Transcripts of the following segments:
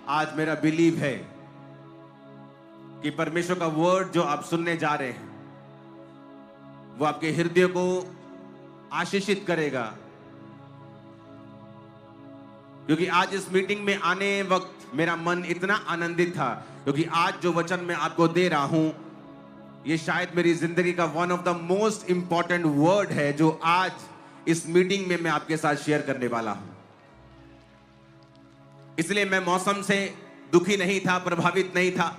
आज मेरा बिलीव है कि परमेश्वर का वर्ड जो आप सुनने जा रहे हैं वो आपके हृदय को आशीषित करेगा, क्योंकि आज इस मीटिंग में आने वक्त मेरा मन इतना आनंदित था, क्योंकि आज जो वचन मैं आपको दे रहा हूं ये शायद मेरी जिंदगी का one of the most important word है जो आज इस मीटिंग में मैं आपके साथ शेयर करने वाला हूं। इसलिए मैं मौसम से दुखी नहीं था, प्रभावित नहीं था।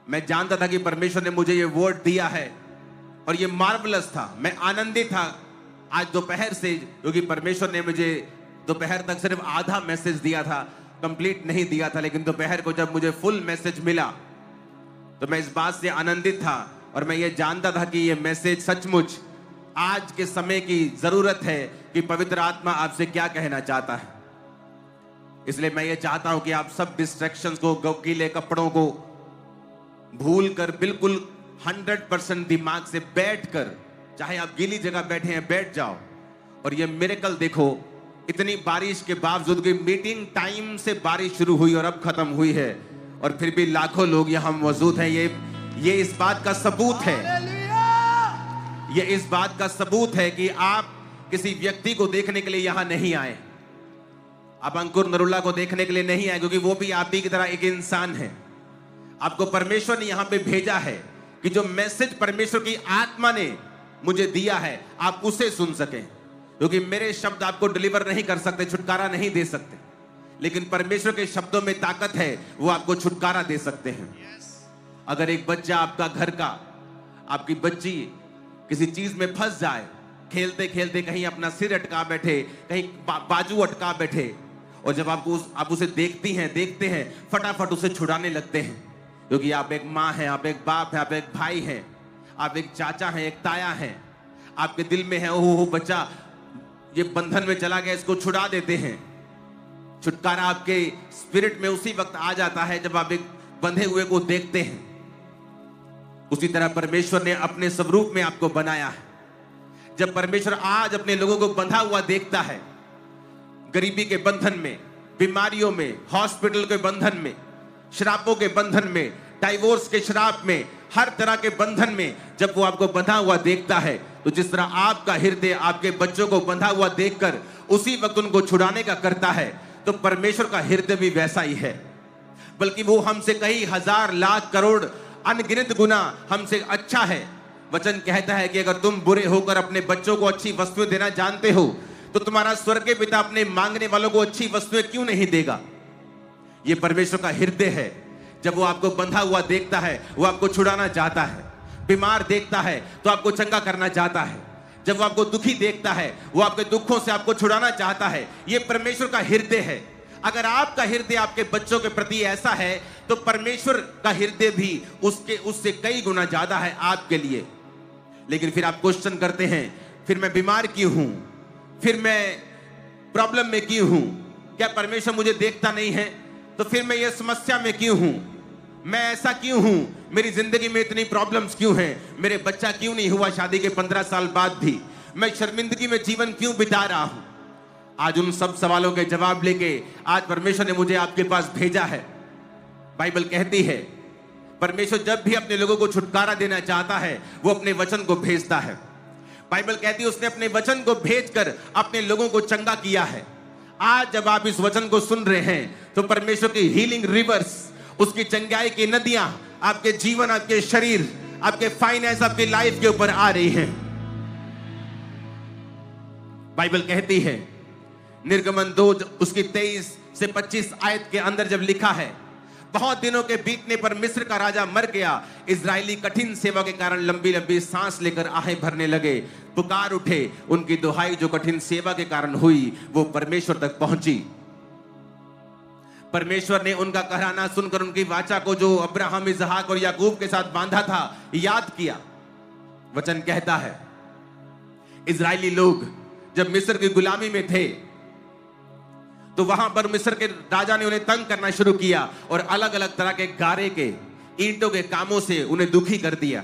मैं जानता था कि परमेश्वर ने मुझे ये वर्ड दिया है और ये मार्वलस था। मैं आनंदित था आज दोपहर से, क्योंकि परमेश्वर ने मुझे दोपहर तक सिर्फ आधा मैसेज दिया था, कंप्लीट नहीं दिया था, लेकिन दोपहर को जब मुझे फुल मैसेज मिला तो मैं इस बात से आनंदित था और मैं ये जानता था कि ये मैसेज सचमुच आज के समय की जरूरत है कि पवित्र आत्मा आपसे क्या कहना चाहता है। इसलिए मैं ये चाहता हूं कि आप सब डिस्ट्रैक्शंस को, गीले कपड़ों को भूल कर बिल्कुल 100% दिमाग से बैठकर, चाहे आप गीली जगह बैठे हैं बैठ जाओ और ये मिरेकल देखो। इतनी बारिश के बावजूद की मीटिंग टाइम से बारिश शुरू हुई और अब खत्म हुई है और फिर भी लाखों लोग यहां मौजूद हैं। ये इस बात का सबूत है, ये इस बात का सबूत है कि आप किसी व्यक्ति को देखने के लिए यहां नहीं आए, आप अंकुर नरुला को देखने के लिए नहीं आए, क्योंकि वो भी आप ही की तरह एक इंसान है। आपको परमेश्वर ने यहां पे भेजा है कि जो मैसेज परमेश्वर की आत्मा ने मुझे दिया है आप उसे सुन सकें, क्योंकि मेरे शब्द आपको डिलीवर नहीं कर सकते, छुटकारा नहीं दे सकते, लेकिन परमेश्वर के शब्दों में ताकत है, वो आपको छुटकारा दे सकते हैं। अगर एक बच्चा आपका घर का, आपकी बच्ची किसी चीज में फंस जाए, खेलते खेलते कहीं अपना सिर अटका बैठे, कहीं बाजू अटका बैठे, और जब आप उसे देखते हैं फटाफट उसे छुड़ाने लगते हैं, क्योंकि आप एक माँ हैं, आप एक बाप हैं, आप एक भाई हैं, आप एक चाचा हैं, एक ताया हैं। आपके दिल में है ओह बच्चा ये बंधन में चला गया, इसको छुड़ा देते हैं। छुटकारा आपके स्पिरिट में उसी वक्त आ जाता है जब आप एक बंधे हुए को देखते हैं। उसी तरह परमेश्वर ने अपने स्वरूप में आपको बनाया है। जब परमेश्वर आज अपने लोगों को बंधा हुआ देखता है, गरीबी के बंधन में, बीमारियों में, हॉस्पिटल के बंधन में, श्रापों के बंधन में, डाइवोर्स के श्राप में, हर तरह के बंधन में जब वो आपको बंधा हुआ देखता है, तो जिस तरह आपका हृदय आपके बच्चों को बंधा हुआ देखकर उसी वक्त उनको छुड़ाने का करता है, तो परमेश्वर का हृदय भी वैसा ही है। बल्कि वो हमसे कई हजार लाख करोड़ अनगिनत गुना हमसे अच्छा है। वचन कहता है कि अगर तुम बुरे होकर अपने बच्चों को अच्छी वस्तुएं देना जानते हो तो तुम्हारा स्वर्गीय पिता अपने मांगने वालों को अच्छी वस्तुएं क्यों नहीं देगा। ये परमेश्वर का हृदय है। जब वो आपको बंधा हुआ देखता है वो आपको छुड़ाना चाहता है, बीमार देखता है तो आपको चंगा करना चाहता है, जब वो आपको दुखी देखता है वो आपके दुखों से आपको छुड़ाना चाहता है। ये परमेश्वर का हृदय है। अगर आपका हृदय आपके बच्चों के प्रति ऐसा है तो परमेश्वर का हृदय भी उससे कई गुना ज्यादा है आपके लिए। लेकिन फिर आप क्वेश्चन करते हैं, फिर मैं बीमार क्यों हूं, फिर मैं प्रॉब्लम में क्यों हूं, क्या परमेश्वर मुझे देखता नहीं है, तो फिर मैं ये समस्या में क्यों हूं, मैं ऐसा क्यों हूं, मेरी जिंदगी में इतनी प्रॉब्लम्स क्यों हैं, मेरे बच्चा क्यों नहीं हुआ शादी के 15 साल बाद भी, मैं शर्मिंदगी में जीवन क्यों बिता रहा हूं। आज उन सब सवालों के जवाब लेके आज परमेश्वर ने मुझे आपके पास भेजा है। बाइबल कहती है परमेश्वर जब भी अपने लोगों को छुटकारा देना चाहता है वो अपने वचन को भेजता है। बाइबल कहती है उसने अपने वचन को भेजकर अपने लोगों को चंगा किया है। आज जब आप इस वचन को सुन रहे हैं तो परमेश्वर की हीलिंग रिवर्स, उसकी चंगाई की नदियां आपके जीवन, आपके शरीर, आपके फाइनेंस, आपकी लाइफ के ऊपर आ रही हैं। बाइबल कहती है निर्गमन 2 उसकी 23 से 25 आयत के अंदर जब लिखा है, बहुत दिनों के बीतने पर मिस्र का राजा मर गया, इजरायली कठिन सेवा के कारण लंबी लंबी सांस लेकर आहें भरने लगे, पुकार उठे, उनकी दुहाई जो कठिन सेवा के कारण हुई वो परमेश्वर तक पहुंची। परमेश्वर ने उनका कहराना सुनकर उनकी वाचा को जो अब्राहम, इसहाक और याकूब के साथ बांधा था याद किया। वचन कहता है इजरायली लोग जब मिस्र की गुलामी में थे तो वहां पर मिस्र के राजा ने उन्हें तंग करना शुरू किया और अलग अलग तरह के गारे के, ईंटों के कामों से उन्हें दुखी कर दिया।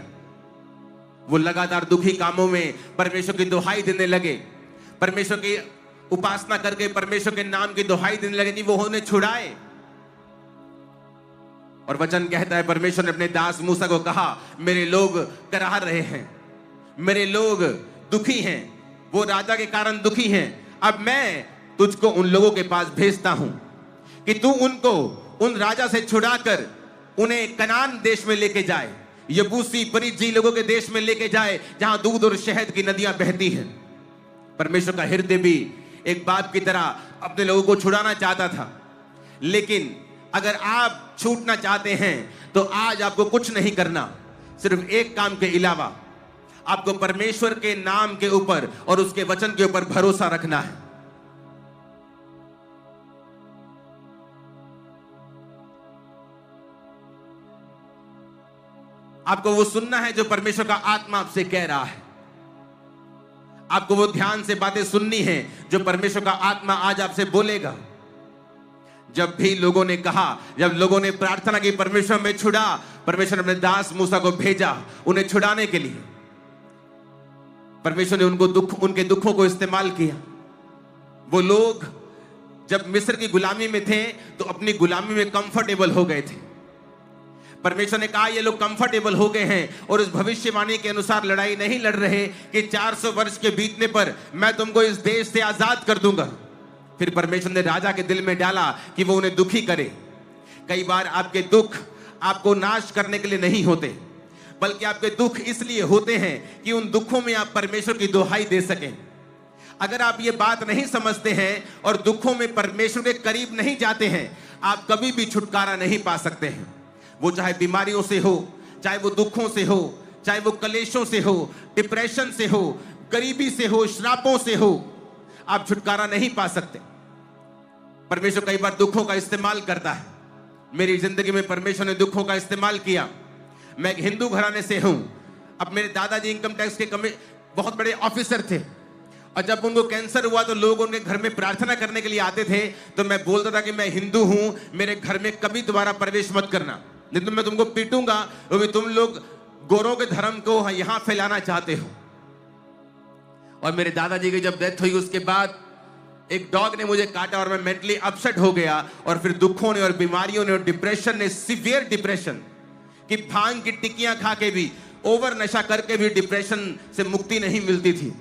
वो लगातार दुखी कामों में परमेश्वर की दुहाई देने लगे, परमेश्वर की उपासना करके परमेश्वर के नाम की दुहाई देने लगे, नहीं वो उन्हें छुड़ाए। और वचन कहता है परमेश्वर ने अपने दास मूसा को कहा, मेरे लोग कराह रहे हैं, मेरे लोग दुखी हैं, वो राजा के कारण दुखी हैं। अब मैं तुझको उन लोगों के पास भेजता हूं कि तू उनको उन राजा से छुड़ाकर उन्हें कनान देश में लेके जाए, यबूसी परिज्जी लोगों के देश में लेके जाए, जहां दूध और शहद की नदियां बहती हैं। परमेश्वर का हृदय भी एक बाप की तरह अपने लोगों को छुड़ाना चाहता था। लेकिन अगर आप छूटना चाहते हैं तो आज आपको कुछ नहीं करना, सिर्फ एक काम के अलावा आपको परमेश्वर के नाम के ऊपर और उसके वचन के ऊपर भरोसा रखना है। आपको वो सुनना है जो परमेश्वर का आत्मा आपसे कह रहा है। आपको वो ध्यान से बातें सुननी है जो परमेश्वर का आत्मा आज आपसे बोलेगा। जब भी लोगों ने कहा, जब लोगों ने प्रार्थना की परमेश्वर में छुड़ा, परमेश्वर ने अपने दास मूसा को भेजा उन्हें छुड़ाने के लिए। परमेश्वर ने उनके दुखों को इस्तेमाल किया। वो लोग जब मिस्र की गुलामी में थे तो अपनी गुलामी में कंफर्टेबल हो गए थे। परमेश्वर ने कहा ये लोग कंफर्टेबल हो गए हैं और इस भविष्यवाणी के अनुसार लड़ाई नहीं लड़ रहे कि 400 वर्ष के बीतने पर मैं तुमको इस देश से आजाद कर दूंगा। फिर परमेश्वर ने राजा के दिल में डाला कि वो उन्हें दुखी करे। कई बार आपके दुख आपको नाश करने के लिए नहीं होते, बल्कि आपके दुख इसलिए होते हैं कि उन दुखों में आप परमेश्वर की दुहाई दे सकें। अगर आप ये बात नहीं समझते हैं और दुखों में परमेश्वर के करीब नहीं जाते हैं, आप कभी भी छुटकारा नहीं पा सकते हैं। वो चाहे बीमारियों से हो, चाहे वो दुखों से हो, चाहे वो कलेशों से हो, डिप्रेशन से हो, गरीबी से हो, श्रापों से हो, आप छुटकारा नहीं पा सकते। परमेश्वर कई बार दुखों का इस्तेमाल करता है। मेरी जिंदगी में परमेश्वर ने दुखों का इस्तेमाल किया। मैं एक हिंदू घराने से हूं। अब मेरे दादाजी इनकम टैक्स के बहुत बड़े ऑफिसर थे और जब उनको कैंसर हुआ तो लोग उनके घर में प्रार्थना करने के लिए आते थे। तो मैं बोलता था कि मैं हिंदू हूं, मेरे घर में कभी दोबारा प्रवेश मत करना, नहीं तो मैं तुमको पीटूंगा क्योंकि तुम लोग गोरों के धर्म को यहां फैलाना चाहते हो। और मेरे दादाजी की जब डेथ हुई उसके बाद एक डॉग ने मुझे काटा और मैं मेंटली अपसेट हो गया। और फिर दुखों ने और बीमारियों ने और डिप्रेशन ने, सीवियर डिप्रेशन, कि भांग की टिक्कियां खा के भी, ओवर नशा करके भी डिप्रेशन से मुक्ति नहीं मिलती थी,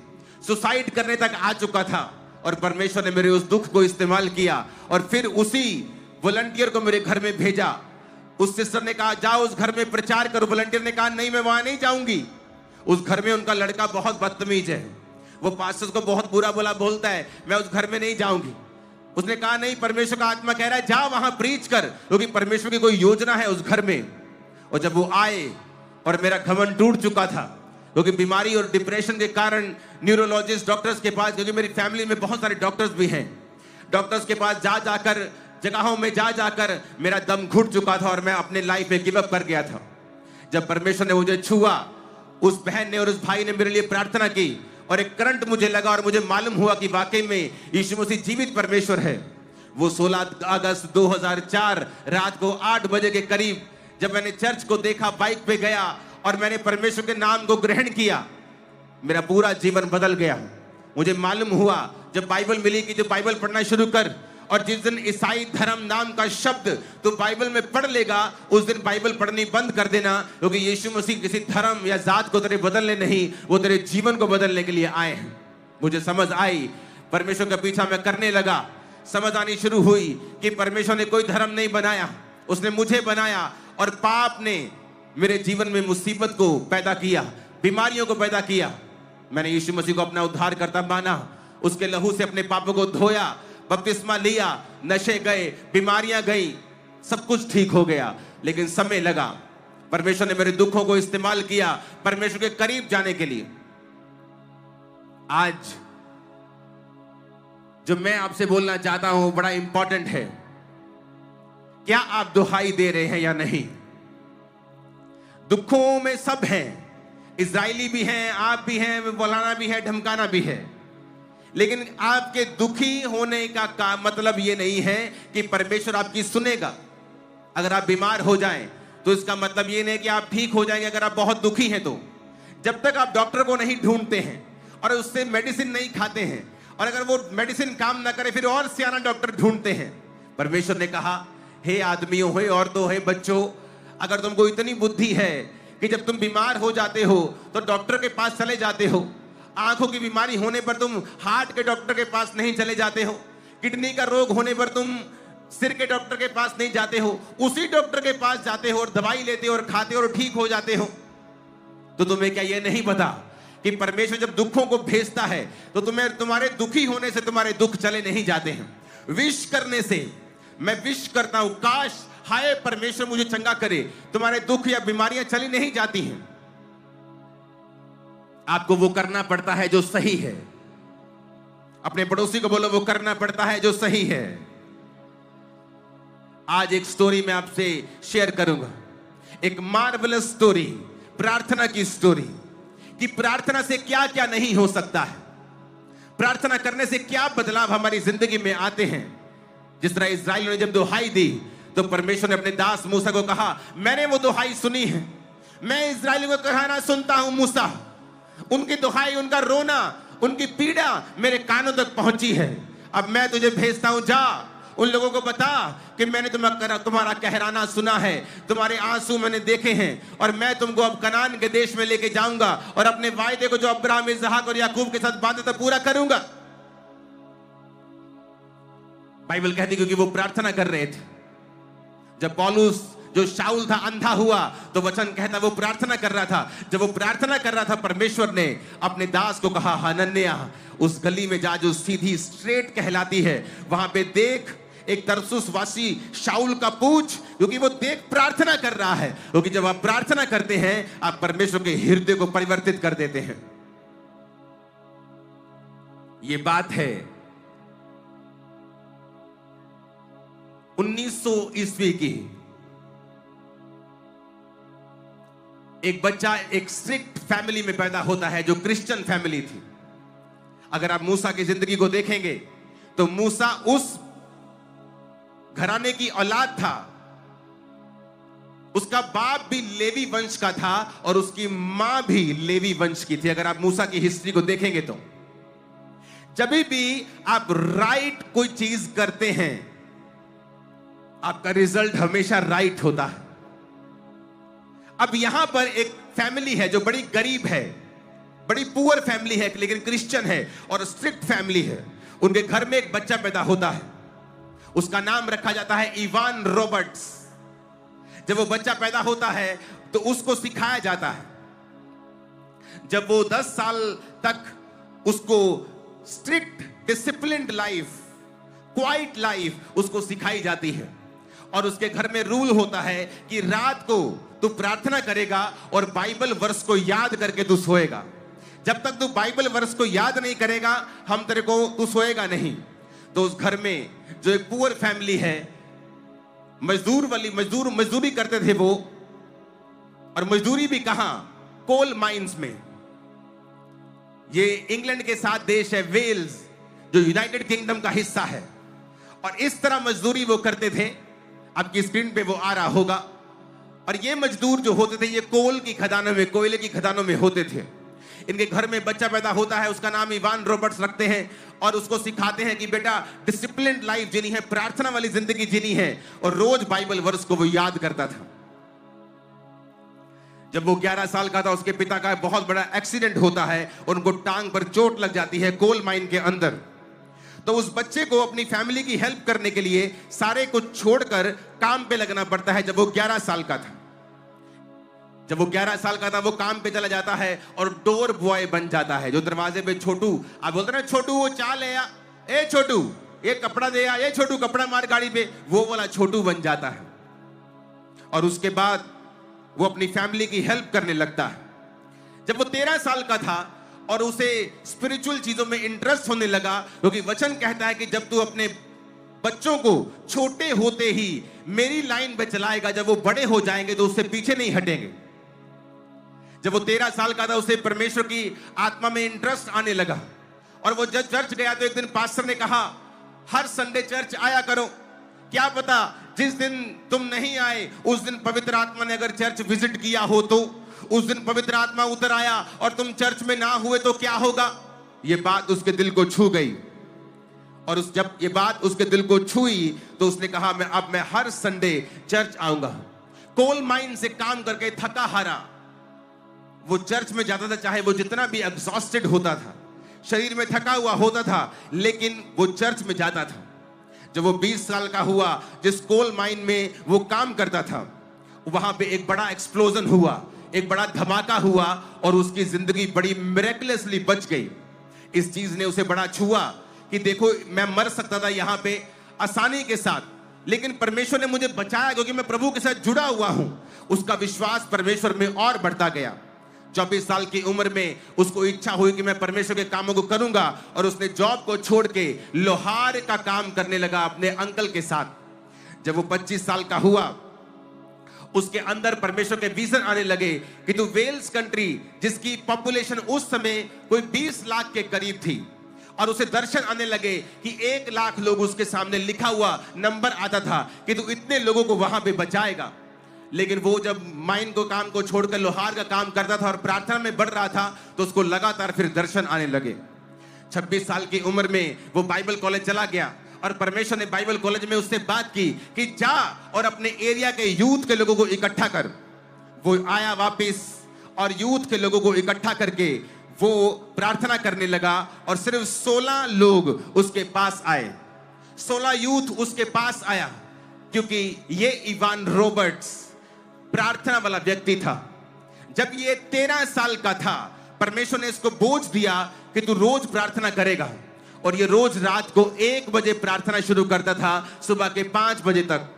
सुसाइड करने तक आ चुका था। और परमेश्वर ने मेरे उस दुख को इस्तेमाल किया और फिर उसी वॉलंटियर को मेरे घर में भेजा। उस सिस्टर ने कहा जाओ उस घर में प्रचार करो। वॉलंटियर ने कहा नहीं, मैं वहां नहीं जाऊंगी। उस घर में उनका लड़का बहुत बदतमीज है, वो पास्टर को बहुत बुरा बुला बोलता है, मैं उस घर में नहीं जाऊंगी। उसने कहा नहीं, परमेश्वर का आत्मा कह रहा है जा वहां प्रीच कर, क्योंकि परमेश्वर की कोई योजना है उस घर में। और जब वो आए और मेरा घमंड टूट चुका था, क्योंकि बीमारी और डिप्रेशन के कारण न्यूरोलॉजिस्ट डॉक्टर्स के पास, क्योंकि मेरी फैमिली में बहुत सारे डॉक्टर्स भी हैं, डॉक्टर्स के पास जा जाकर, जगहों में जा जाकर मेरा दम घुट चुका था और मैं अपने लाइफ में गिव अप कर गया था। जब परमेश्वर ने मुझे छुआ, उस बहन ने और उस भाई ने मेरे लिए प्रार्थना की और एक करंट मुझे लगा और मुझे मालूम हुआ कि वाकई में यीशु मसीह जीवित परमेश्वर है। वो 16 अगस्त 2004 रात को 8 बजे के करीब जब मैंने चर्च को देखा, बाइक पे गया और मैंने परमेश्वर के नाम को ग्रहण किया, मेरा पूरा जीवन बदल गया। मुझे मालूम हुआ जब बाइबल मिली कि जो बाइबल पढ़ना शुरू कर, और जिस दिन ईसाई धर्म नाम का शब्द तो बाइबल में पढ़ लेगा, उस दिन बाइबल पढ़नी बंद कर देना, क्योंकि यीशु मसीह किसी धर्म या जात को तेरे बदलने नहीं, वो तेरे जीवन को बदलने के लिए आए हैं। मुझे समझ आई, परमेश्वर का पीछा मैं करने लगा। समझ आनी शुरू हुई कि परमेश्वर ने कोई धर्म नहीं बनाया, उसने मुझे बनाया। और पाप ने मेरे जीवन में मुसीबत को पैदा किया, बीमारियों को पैदा किया। मैंने यीशु मसीह को अपना उद्धारकर्ता माना, उसके लहू से अपने पापों को धोया, बपतिस्मा लिया, नशे गए, बीमारियां गई, सब कुछ ठीक हो गया। लेकिन समय लगा। परमेश्वर ने मेरे दुखों को इस्तेमाल किया परमेश्वर के करीब जाने के लिए। आज जो मैं आपसे बोलना चाहता हूं बड़ा इंपॉर्टेंट है। क्या आप दुहाई दे रहे हैं या नहीं? दुखों में सब हैं, इजरायली भी हैं, आप भी हैं, बोलाना भी है, धमकाना भी है। लेकिन आपके दुखी होने का मतलब ये नहीं है कि परमेश्वर आपकी सुनेगा। अगर आप बीमार हो जाएं तो इसका मतलब ये नहीं कि आप ठीक हो जाएंगे। अगर आप बहुत दुखी हैं तो जब तक आप डॉक्टर को नहीं ढूंढते हैं और उससे मेडिसिन नहीं खाते हैं, और अगर वो मेडिसिन काम ना करे फिर और सियाना डॉक्टर ढूंढते हैं। परमेश्वर ने कहा, हे आदमियों, हे औरतों, हे बच्चों, अगर तुमको इतनी बुद्धि है कि जब तुम बीमार हो जाते हो तो डॉक्टर के पास चले जाते हो, आंखों की बीमारी होने पर तुम हार्ट के डॉक्टर के पास नहीं चले जाते हो, किडनी का रोग होने पर तुम सिर के डॉक्टर के पास नहीं जाते हो, उसी डॉक्टर के पास जाते हो और दवाई लेते हो और खाते हो और ठीक हो जाते हो, तो तुम्हें क्या यह नहीं पता कि परमेश्वर जब दुखों को भेजता है तो तुम्हारे दुखी होने से तुम्हारे दुख चले नहीं जाते हैं। विश करने से मैं विश करता हूं, काश हाय परमेश्वर मुझे चंगा करे, तुम्हारे दुख या बीमारियां चली नहीं जाती हैं। आपको वो करना पड़ता है जो सही है। अपने पड़ोसी को बोलो, वो करना पड़ता है जो सही है। आज एक स्टोरी मैं आपसे शेयर करूंगा, एक मार्वलस स्टोरी, प्रार्थना की स्टोरी, कि प्रार्थना से क्या क्या नहीं हो सकता है, प्रार्थना करने से क्या बदलाव हमारी जिंदगी में आते हैं। जिस तरह इस्राएलियों ने जब दुहाई दी तो परमेश्वर ने अपने दास मूसा को कहा, मैंने वो दुहाई सुनी है, मैं इस्राएलियों को कहना सुनता हूं मूसा, उनकी दुहाई, उनका रोना, उनकी पीड़ा मेरे कानों तक पहुंची है। अब मैं तुझे भेजता हूं, जा उन लोगों को बता कि मैंने तुम्हारा कहराना सुना है, तुम्हारे आंसू मैंने देखे हैं, और मैं तुमको अब कनान के देश में लेके जाऊंगा और अपने वायदे को जो अब्राहम, इसहाक और याकूब के साथ बांधा था पूरा करूंगा। बाइबल कहती क्योंकि वो प्रार्थना कर रहे थे। जब पौलुस जो शाऊल था अंधा हुआ तो वचन कहता वो प्रार्थना कर रहा था। जब वो प्रार्थना कर रहा था परमेश्वर ने अपने दास को कहा, हनन्याह उस गली में जा जो सीधी स्ट्रेट कहलाती है, वहां पे देख एक तरसुस वासी शाऊल का पूछ, क्योंकि वो देख प्रार्थना कर रहा है। क्योंकि जब आप प्रार्थना करते हैं आप परमेश्वर के हृदय को परिवर्तित कर देते हैं। ये बात है 1900 ईस्वी की। एक बच्चा एक स्ट्रिक्ट फैमिली में पैदा होता है जो क्रिश्चियन फैमिली थी। अगर आप मूसा की जिंदगी को देखेंगे तो मूसा उस घराने की औलाद था, उसका बाप भी लेवी वंश का था और उसकी मां भी लेवी वंश की थी। अगर आप मूसा की हिस्ट्री को देखेंगे तो जब भी आप राइट कोई चीज करते हैं आपका रिजल्ट हमेशा राइट होता है। अब यहां पर एक फैमिली है जो बड़ी गरीब है, बड़ी पुअर फैमिली है, लेकिन क्रिश्चियन है और स्ट्रिक्ट फैमिली है। उनके घर में एक बच्चा पैदा होता है, उसका नाम रखा जाता है इवान रॉबर्ट्स। जब वो बच्चा पैदा होता है तो उसको सिखाया जाता है, जब वो 10 साल तक उसको strict disciplined life, quite life उसको सिखाई जाती है। और उसके घर में रूल होता है कि रात को तू प्रार्थना करेगा और बाइबल वर्स को याद करके तू सोएगा। जब तक तू बाइबल वर्स को याद नहीं करेगा हम तेरे को, तू सोएगा नहीं। तो उस घर में जो एक पुअर फैमिली है, मजदूरी करते थे वो, और मजदूरी भी कहां, कोल माइंस में। ये इंग्लैंड के साथ देश है वेल्स जो यूनाइटेड किंगडम का हिस्सा है, और इस तरह मजदूरी वो करते थे। आपकी स्क्रीन पे वो आ रहा होगा। और ये मजदूर जो होते थे ये कोल की खदानों में, कोयले की खदानों में होते थे। इनके घर में बच्चा पैदा होता है, उसका नाम इवान रॉबर्ट्स रखते हैं और उसको सिखाते हैं कि बेटा डिसिप्लिन्ड लाइफ जीनी है, प्रार्थना वाली जिंदगी जीनी है, और रोज बाइबल वर्स को वो याद करता था। जब वो 11 साल का था उसके पिता का बहुत बड़ा एक्सीडेंट होता है और उनको टांग पर चोट लग जाती है कोल माइन के अंदर। तो उस बच्चे को अपनी फैमिली की हेल्प करने के लिए सारे कुछ छोड़कर काम पे लगना पड़ता है। जब वो 11 साल का था, जब वो 11 साल का था वो काम पे चला जाता है और डोर बॉय बन जाता है। जो दरवाजे पे छोटू, आप बोलते ना छोटू वो चाय ले आ, ए छोटू ये कपड़ा दे आ, ये छोटू कपड़ा मार गाड़ी पे, वो वाला छोटू बन जाता है। और उसके बाद वो अपनी फैमिली की हेल्प करने लगता है। जब वो 13 साल का था और उसे स्पिरिचुअल चीजों में इंटरेस्ट होने लगा, क्योंकि वचन कहता है कि जब तू अपने बच्चों को छोटे होते ही मेरी लाइन पे चलाएगा, जब वो बड़े हो जाएंगे तो उससे पीछे नहीं हटेंगे। जब वो 13 साल का था उसे परमेश्वर की आत्मा में इंटरेस्ट आने लगा और वो जब चर्च गया तो एक दिन पास्टर ने कहा हर संडे चर्च आया करो, क्या पता जिस दिन तुम नहीं आए उस दिन पवित्र आत्मा ने अगर चर्च विजिट किया हो तो उस दिन पवित्र आत्मा उतर आया और तुम चर्च में ना हुए तो क्या होगा। ये बात उसके दिल को छू गई और जब ये बात उसके दिल को छुई तो उसने कहा मैं हर संडे चर्च आऊंगा, कोल माइन से काम करके थका हारा वो चर्च में जाता था, चाहे वो जितना भी एग्जॉस्टेड होता था, शरीर में थका हुआ होता था, लेकिन वो चर्च में जाता था। जब वो 20 साल का हुआ, जिस कोल माइन में वो काम करता था, वहां पे एक बड़ा एक्सप्लोजन हुआ, एक बड़ा धमाका हुआ और उसकी जिंदगी बड़ी मिरेकलसली बच गई। इस चीज ने उसे बड़ा छुआ कि देखो, मैं मर सकता था यहां पे आसानी के साथ, लेकिन परमेश्वर ने मुझे बचाया क्योंकि मैं प्रभु के साथ जुड़ा हुआ हूं। उसका विश्वास परमेश्वर में और बढ़ता गया। 24 साल की उम्र में उसको इच्छा हुई कि मैं परमेश्वर के कामों को करूंगा, और उसने जॉब को छोड़ के लोहार का काम करने लगा अपने अंकल के साथ। जब वो 25 साल का हुआ, उसके अंदर परमेश्वर के विजन आने लगे कि तू वेल्स कंट्री, जिसकी पॉपुलेशन उस समय कोई 20 लाख के करीब थी, और उसे दर्शन आने लगे कि 1 लाख लोग उसके सामने लिखा हुआ नंबर आता था कि तू इतने लोगों को वहां पे बचाएगा। लेकिन वो जब माइन को काम को छोड़कर लोहार का काम करता था और प्रार्थना में बढ़ रहा था, तो उसको लगातार फिर दर्शन आने लगे। 26 साल की उम्र में वो बाइबल कॉलेज चला गया, और परमेश्वर ने बाइबल कॉलेज में उससे बात की कि जा और अपने एरिया के यूथ के लोगों को इकट्ठा कर। वो आया वापस और यूथ के लोगों को इकट्ठा करके वो प्रार्थना करने लगा, और सिर्फ 16 लोग उसके पास आए। 16 यूथ उसके पास आया, क्योंकि ये इवान रॉबर्ट्स प्रार्थना वाला व्यक्ति था। जब ये 13 साल का था, परमेश्वर ने इसको बोझ दिया कि तू रोज प्रार्थना करेगा, और ये रोज रात को 1 बजे प्रार्थना शुरू करता था, सुबह के 5 बजे तक,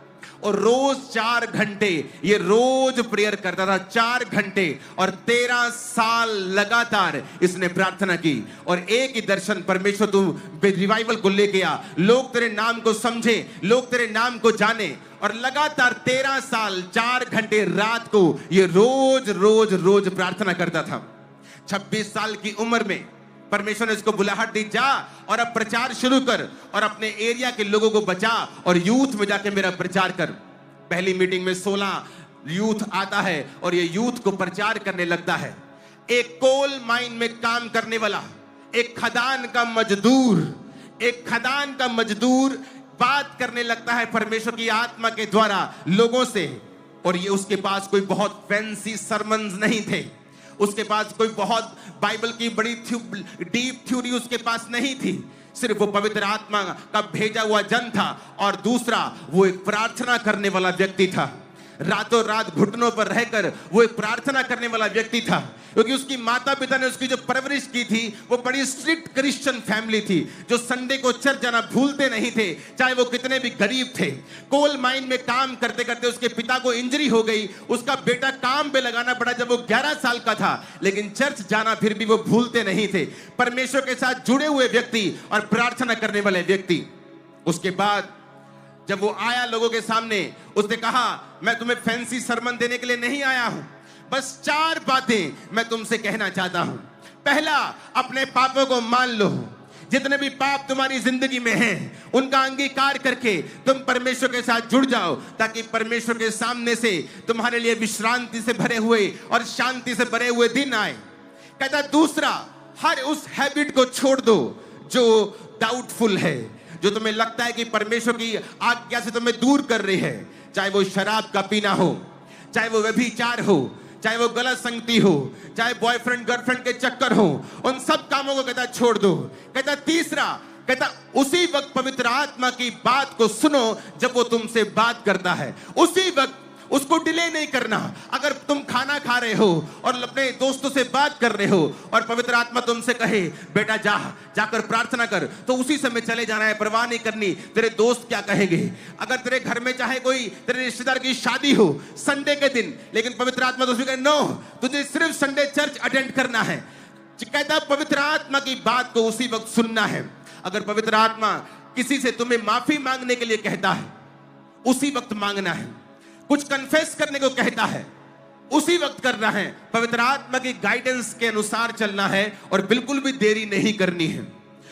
और रोज 4 घंटे ये रोज प्रेयर करता था, 4 घंटे। और 13 साल लगातार इसने प्रार्थना की, और एक ही दर्शन, परमेश्वर तू रिवाइवल को लेके आ, लोग तेरे नाम को समझे, लोग तेरे नाम को जाने। और लगातार 13 साल 4 घंटे रात को ये रोज रोज रोज प्रार्थना करता था। 26 साल की उम्र में परमेश्वर ने इसको बुलाहट दी, जा और अब प्रचार शुरू कर, और अपने एरिया के लोगों को बचा, और यूथ में जाके मेरा प्रचार कर। पहली मीटिंग में 16 यूथ आता है, और ये यूथ को प्रचार करने लगता है। एक कोल माइन में काम करने वाला, एक खदान का मजदूर बात करने लगता है परमेश्वर की आत्मा के द्वारा लोगों से। और ये उसके पास कोई बहुत फैंसी सरमन्स नहीं थे, उसके पास कोई बहुत बाइबल की बड़ी डीप थ्योरी उसके पास नहीं थी। सिर्फ वो पवित्र आत्मा का भेजा हुआ जन था, और दूसरा वो एक प्रार्थना करने वाला व्यक्ति था। रातों रात घुटनों पर रहकर वो एक प्रार्थना करने वाला व्यक्ति था, क्योंकि उसकी माता पिता ने उसकी जो परवरिश की थी वो बड़ी स्ट्रिक्ट क्रिश्चियन फैमिली थी, जो संडे को चर्च जाना भूलते नहीं थे, चाहे वो कितने भी गरीब थे। कोल माइन में काम करते करते उसके पिता को इंजरी हो गई, उसका बेटा काम पे लगाना पड़ा जब वो 11 साल का था, लेकिन चर्च जाना फिर भी वो भूलते नहीं थे। परमेश्वर के साथ जुड़े हुए व्यक्ति और प्रार्थना करने वाले व्यक्ति। उसके बाद जब वो आया लोगों के सामने, उसने कहा, मैं तुम्हें फैंसी सरमन देने के लिए नहीं आया हूं, बस 4 बातें मैं तुमसे कहना चाहता हूं। पहला, अपने पापों को मान लो। जितने भी पाप तुम्हारी जिंदगी में हैं, उनका अंगीकार करके तुम परमेश्वर के साथ जुड़ जाओ, ताकि परमेश्वर के सामने से तुम्हारे लिए विश्रांति से भरे हुए और शांति से भरे हुए दिन आए। कहता दूसरा, हर उस हैबिट को छोड़ दो जो डाउटफुल है, जो तुम्हें लगता है कि परमेश्वर की आज्ञा से तुम्हें दूर कर रही है। चाहे वो शराब का पीना हो, चाहे वो व्यभिचार हो, चाहे वो गलत संगति हो, चाहे बॉयफ्रेंड गर्लफ्रेंड के चक्कर हो, उन सब कामों को कहता छोड़ दो। कहता तीसरा, कहता उसी वक्त पवित्र आत्मा की बात को सुनो जब वो तुमसे बात करता है, उसी वक्त, उसको डिले नहीं करना। अगर तुम खाना खा रहे हो और अपने दोस्तों से बात कर रहे हो और पवित्र आत्मा तुमसे कहे बेटा जाकर प्रार्थना कर, तो उसी समय चले जाना है, परवाह नहीं करनी तेरे दोस्त क्या कहेंगे। अगर तेरे घर में चाहे कोई तेरे रिश्तेदार की शादी हो संडे के दिन, लेकिन पवित्र आत्मा तो कहे नो, तुझे सिर्फ संडे चर्च अटेंड करना है। कहता पवित्र आत्मा की बात को उसी वक्त सुनना है। अगर पवित्र आत्मा किसी से तुम्हें माफी मांगने के लिए कहता है, उसी वक्त मांगना है। कुछ कन्फेस करने को कहता है, उसी वक्त करना है। पवित्र आत्मा की गाइडेंस के अनुसार चलना है और बिल्कुल भी देरी नहीं करनी है।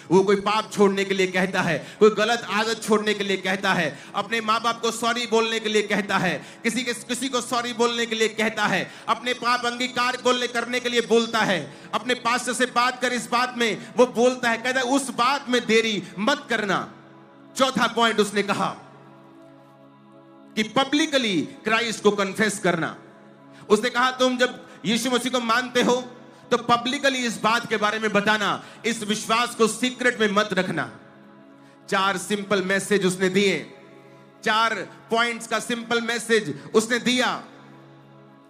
वो कोई पाप छोड़ने के लिए कहता है, कोई गलत आदत छोड़ने के लिए कहता है, अपने माँ बाप को सॉरी बोलने के लिए कहता है, किसी को सॉरी बोलने के लिए कहता है, अपने पाप अंगीकार करने के लिए बोलता है, अपने पास्टर से बात कर इस बात में वो बोलता है। कहता है उस बात में देरी मत करना। चौथा पॉइंट उसने कहा, कि पब्लिकली क्राइस्ट को कन्फेस करना। उसने कहा तुम जब यीशु मसीह को मानते हो तो पब्लिकली इस बात के बारे में बताना, इस विश्वास को सीक्रेट में मत रखना। 4 सिंपल मैसेज उसने दिए, 4 पॉइंट्स का सिंपल मैसेज उसने दिया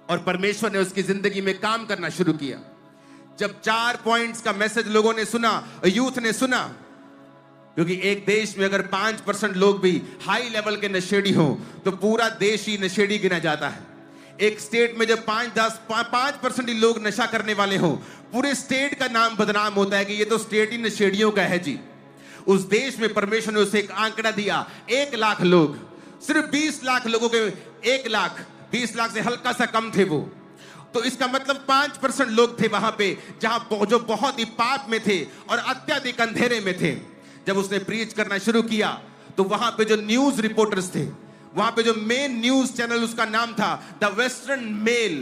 और परमेश्वर ने उसकी जिंदगी में काम करना शुरू किया। जब 4 पॉइंट्स का मैसेज लोगों ने सुना, यूथ ने सुना, क्योंकि एक देश में अगर 5% लोग भी हाई लेवल के नशेड़ी हो तो पूरा देश ही नशेड़ी गिना जाता है। एक स्टेट में जब 5% ही लोग नशा करने वाले हो, पूरे स्टेट का नाम बदनाम होता है कि ये तो स्टेट ही नशेड़ियों का है जी। उस देश में परमेश्वर ने उसे एक आंकड़ा दिया, 1 लाख लोग, सिर्फ 20 लाख लोगों के 1 लाख, 20 लाख से हल्का सा कम थे वो। तो इसका मतलब 5% लोग थे वहां पे जहां जो बहुत ही पाप में थे और अत्यधिक अंधेरे में थे। जब उसने प्रीच करना शुरू किया तो वहां पे जो न्यूज रिपोर्टर्स थे, वहां पे जो मेन न्यूज चैनल उसका नाम था द वेस्टर्न मेल,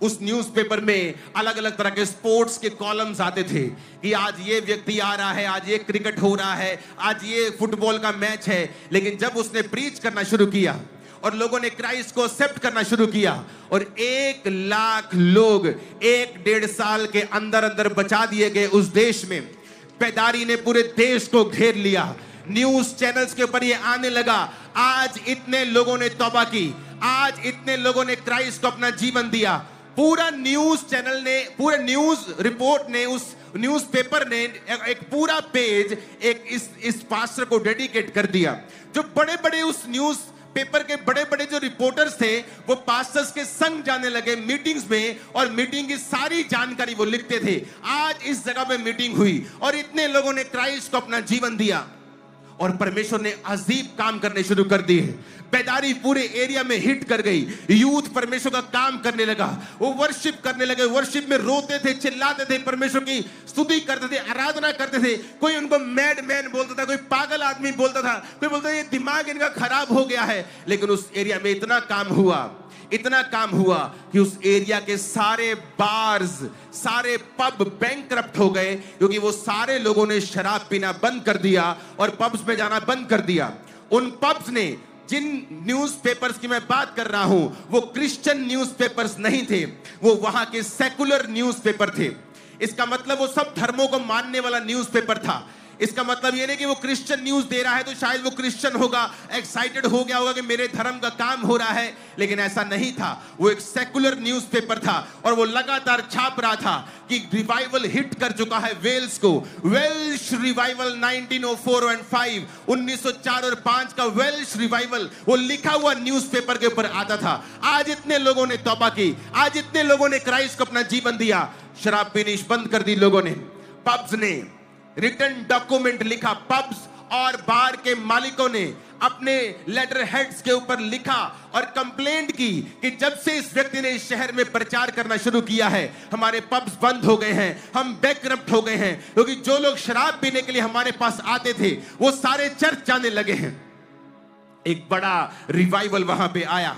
उस न्यूज़पेपर में अलग अलग तरह के स्पोर्ट्स के कॉलम्स आते थे कि आज ये व्यक्ति आ रहा है, आज ये क्रिकेट हो रहा है, आज ये फुटबॉल का मैच है। लेकिन जब उसने प्रीच करना शुरू किया और लोगों ने क्राइस्ट को एक्सेप्ट करना शुरू किया और 1 लाख लोग 1-1.5 साल के अंदर अंदर बचा दिए गए उस देश में। बेदारी ने पूरे देश को घेर लिया, न्यूज चैनल्स के ऊपर ये आने लगा, आज इतने लोगों ने तौबा की, आज इतने लोगों ने क्राइस्ट को अपना जीवन दिया। पूरा न्यूज चैनल ने, पूरे न्यूज रिपोर्ट ने, उस न्यूज़पेपर ने एक पूरा पेज एक इस पास्टर को डेडिकेट कर दिया। जो बड़े बड़े उस न्यूज पेपर के बड़े बड़े जो रिपोर्टर्स थे वो पास्टर्स के संग जाने लगे मीटिंग्स में और मीटिंग की सारी जानकारी वो लिखते थे। आज इस जगह पे मीटिंग हुई और इतने लोगों ने क्राइस्ट को अपना जीवन दिया और परमेश्वर ने अजीब काम करने शुरू कर दिए। बेदारी पूरे एरिया में हिट कर गई, यूथ परमेश्वर का काम करने लगा, वो वर्शिप करने लगे, वर्शिप में रोते थे, चिल्लाते थे, परमेश्वर की स्तुति करते थे, आराधना करते थे। कोई उनको मैड मैन बोलता था, कोई पागल आदमी बोलता था, कोई बोलता था ये दिमाग इनका खराब हो गया है। लेकिन उस एरिया में इतना काम हुआ कि उस एरिया के सारे बार्स, सारे पब बैंकरप्ट हो गए, क्योंकि वो सारे लोगों ने शराब पीना बंद कर दिया और पब्स में जाना बंद कर दिया। उन पब्स ने, जिन न्यूज़पेपर्स की मैं बात कर रहा हूं, वो क्रिश्चियन न्यूज़पेपर्स नहीं थे, वो वहां के सेकुलर न्यूज़पेपर थे। इसका मतलब वो सब धर्मों को मानने वाला न्यूज़पेपर था। इसका मतलब ये नहीं कि वो क्रिश्चियन न्यूज दे रहा है तो शायद वो क्रिश्चियन होगा, एक्साइटेड हो गया होगा कि मेरे धर्म का काम हो रहा है, लेकिन ऐसा नहीं था। वो एक सेकुलर न्यूज़पेपर था और वो लगातार छाप रहा था कि रिवाइवल हिट कर चुका है वेल्स को। वेल्श रिवाइवल 1904 और 5, 1904 और 5 का वेल्श रिवाइवल वो लिखा हुआ न्यूज़पेपर के ऊपर आता था। आज इतने लोगों ने तौबा की, आज इतने लोगों ने क्राइस्ट को अपना जीवन दिया। शराब पीनी बंद कर दी लोगों ने। पब्स ने रिटन डॉक्यूमेंट लिखा, पब्स और बार के मालिकों ने अपने लेटर हेड्स के ऊपर लिखा और कंप्लेंट की कि जब से इस व्यक्ति ने इस शहर में प्रचार करना शुरू किया है, हमारे पब्स बंद हो गए हैं, हम बैंकरप्ट हो गए हैं, क्योंकि जो लोग शराब पीने के लिए हमारे पास आते थे वो सारे चर्च जाने लगे हैं। एक बड़ा रिवाइवल वहां पे आया,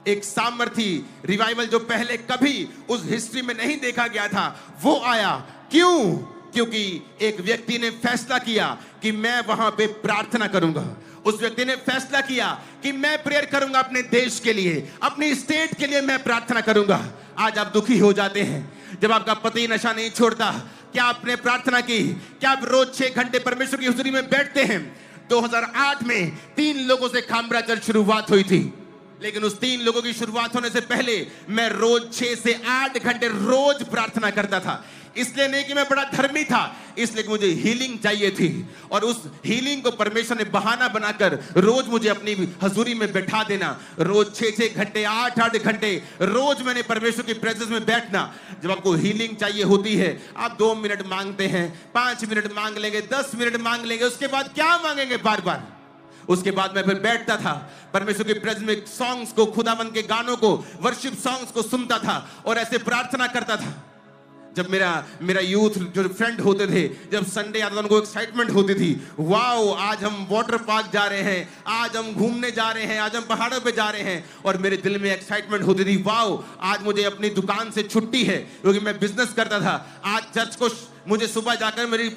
एक सामर्थी रिवाइवल जो पहले कभी उस हिस्ट्री में नहीं देखा गया था, वो आया। क्यों? क्योंकि एक व्यक्ति ने फैसला किया कि मैं वहां पे प्रार्थना करूंगा। उस व्यक्ति ने फैसला किया कि मैं प्रेयर करूंगा अपने देश के लिए, अपनी स्टेट के लिए मैं प्रार्थना करूंगा। आज आप दुखी हो जाते हैं जब आपका पति नशा नहीं छोड़ता। क्या आपने प्रार्थना की? क्या आप रोज 6 घंटे परमेश्वर की हुजूरी में बैठते हैं? 2008 में 3 लोगों से खामरा चर्च शुरुआत हुई थी, लेकिन उस 3 लोगों की शुरुआत होने से पहले मैं रोज 6 से 8 घंटे रोज प्रार्थना करता था। इसलिए नहीं कि मैं बड़ा धर्मी था, इसलिए कि मुझे हीलिंग चाहिए थी और उस हीलिंग को परमेश्वर ने बहाना बनाकर रोज मुझे अपनी हजूरी में बैठा देना। रोज 6-6 घंटे, 8-8 घंटे रोज मैंने परमेश्वर की प्रेजेंस में बैठना। जब आपको हीलिंग चाहिए होती है, आप 2 मिनट मांगते हैं, 5 मिनट मांग लेंगे, 10 मिनट मांग लेंगे, उसके बाद क्या मांगेंगे बार बार? उसके बाद मैं फिर बैठता था परमेश्वर की प्रेजेंस में, सॉन्ग्स को, खुदावंद के गानों को, वर्शिप सॉन्ग्स को सुनता था और ऐसे प्रार्थना करता था। जब मेरा यूथ जो फ्रेंड होते थे, जब संडे आता था उनको एक्साइटमेंट होती थी, वाओ आज हम वाटर पार्क जा रहे हैं, आज हम घूमने जा रहे हैं, आज हम पहाड़ों पे जा रहे हैं। और मेरे दिल में एक्साइटमेंट होती थी, वाओ आज मुझे अपनी दुकान से छुट्टी है, क्योंकि मैं बिजनेस करता था, आज चर्च को मुझे सुबह जाकर मेरी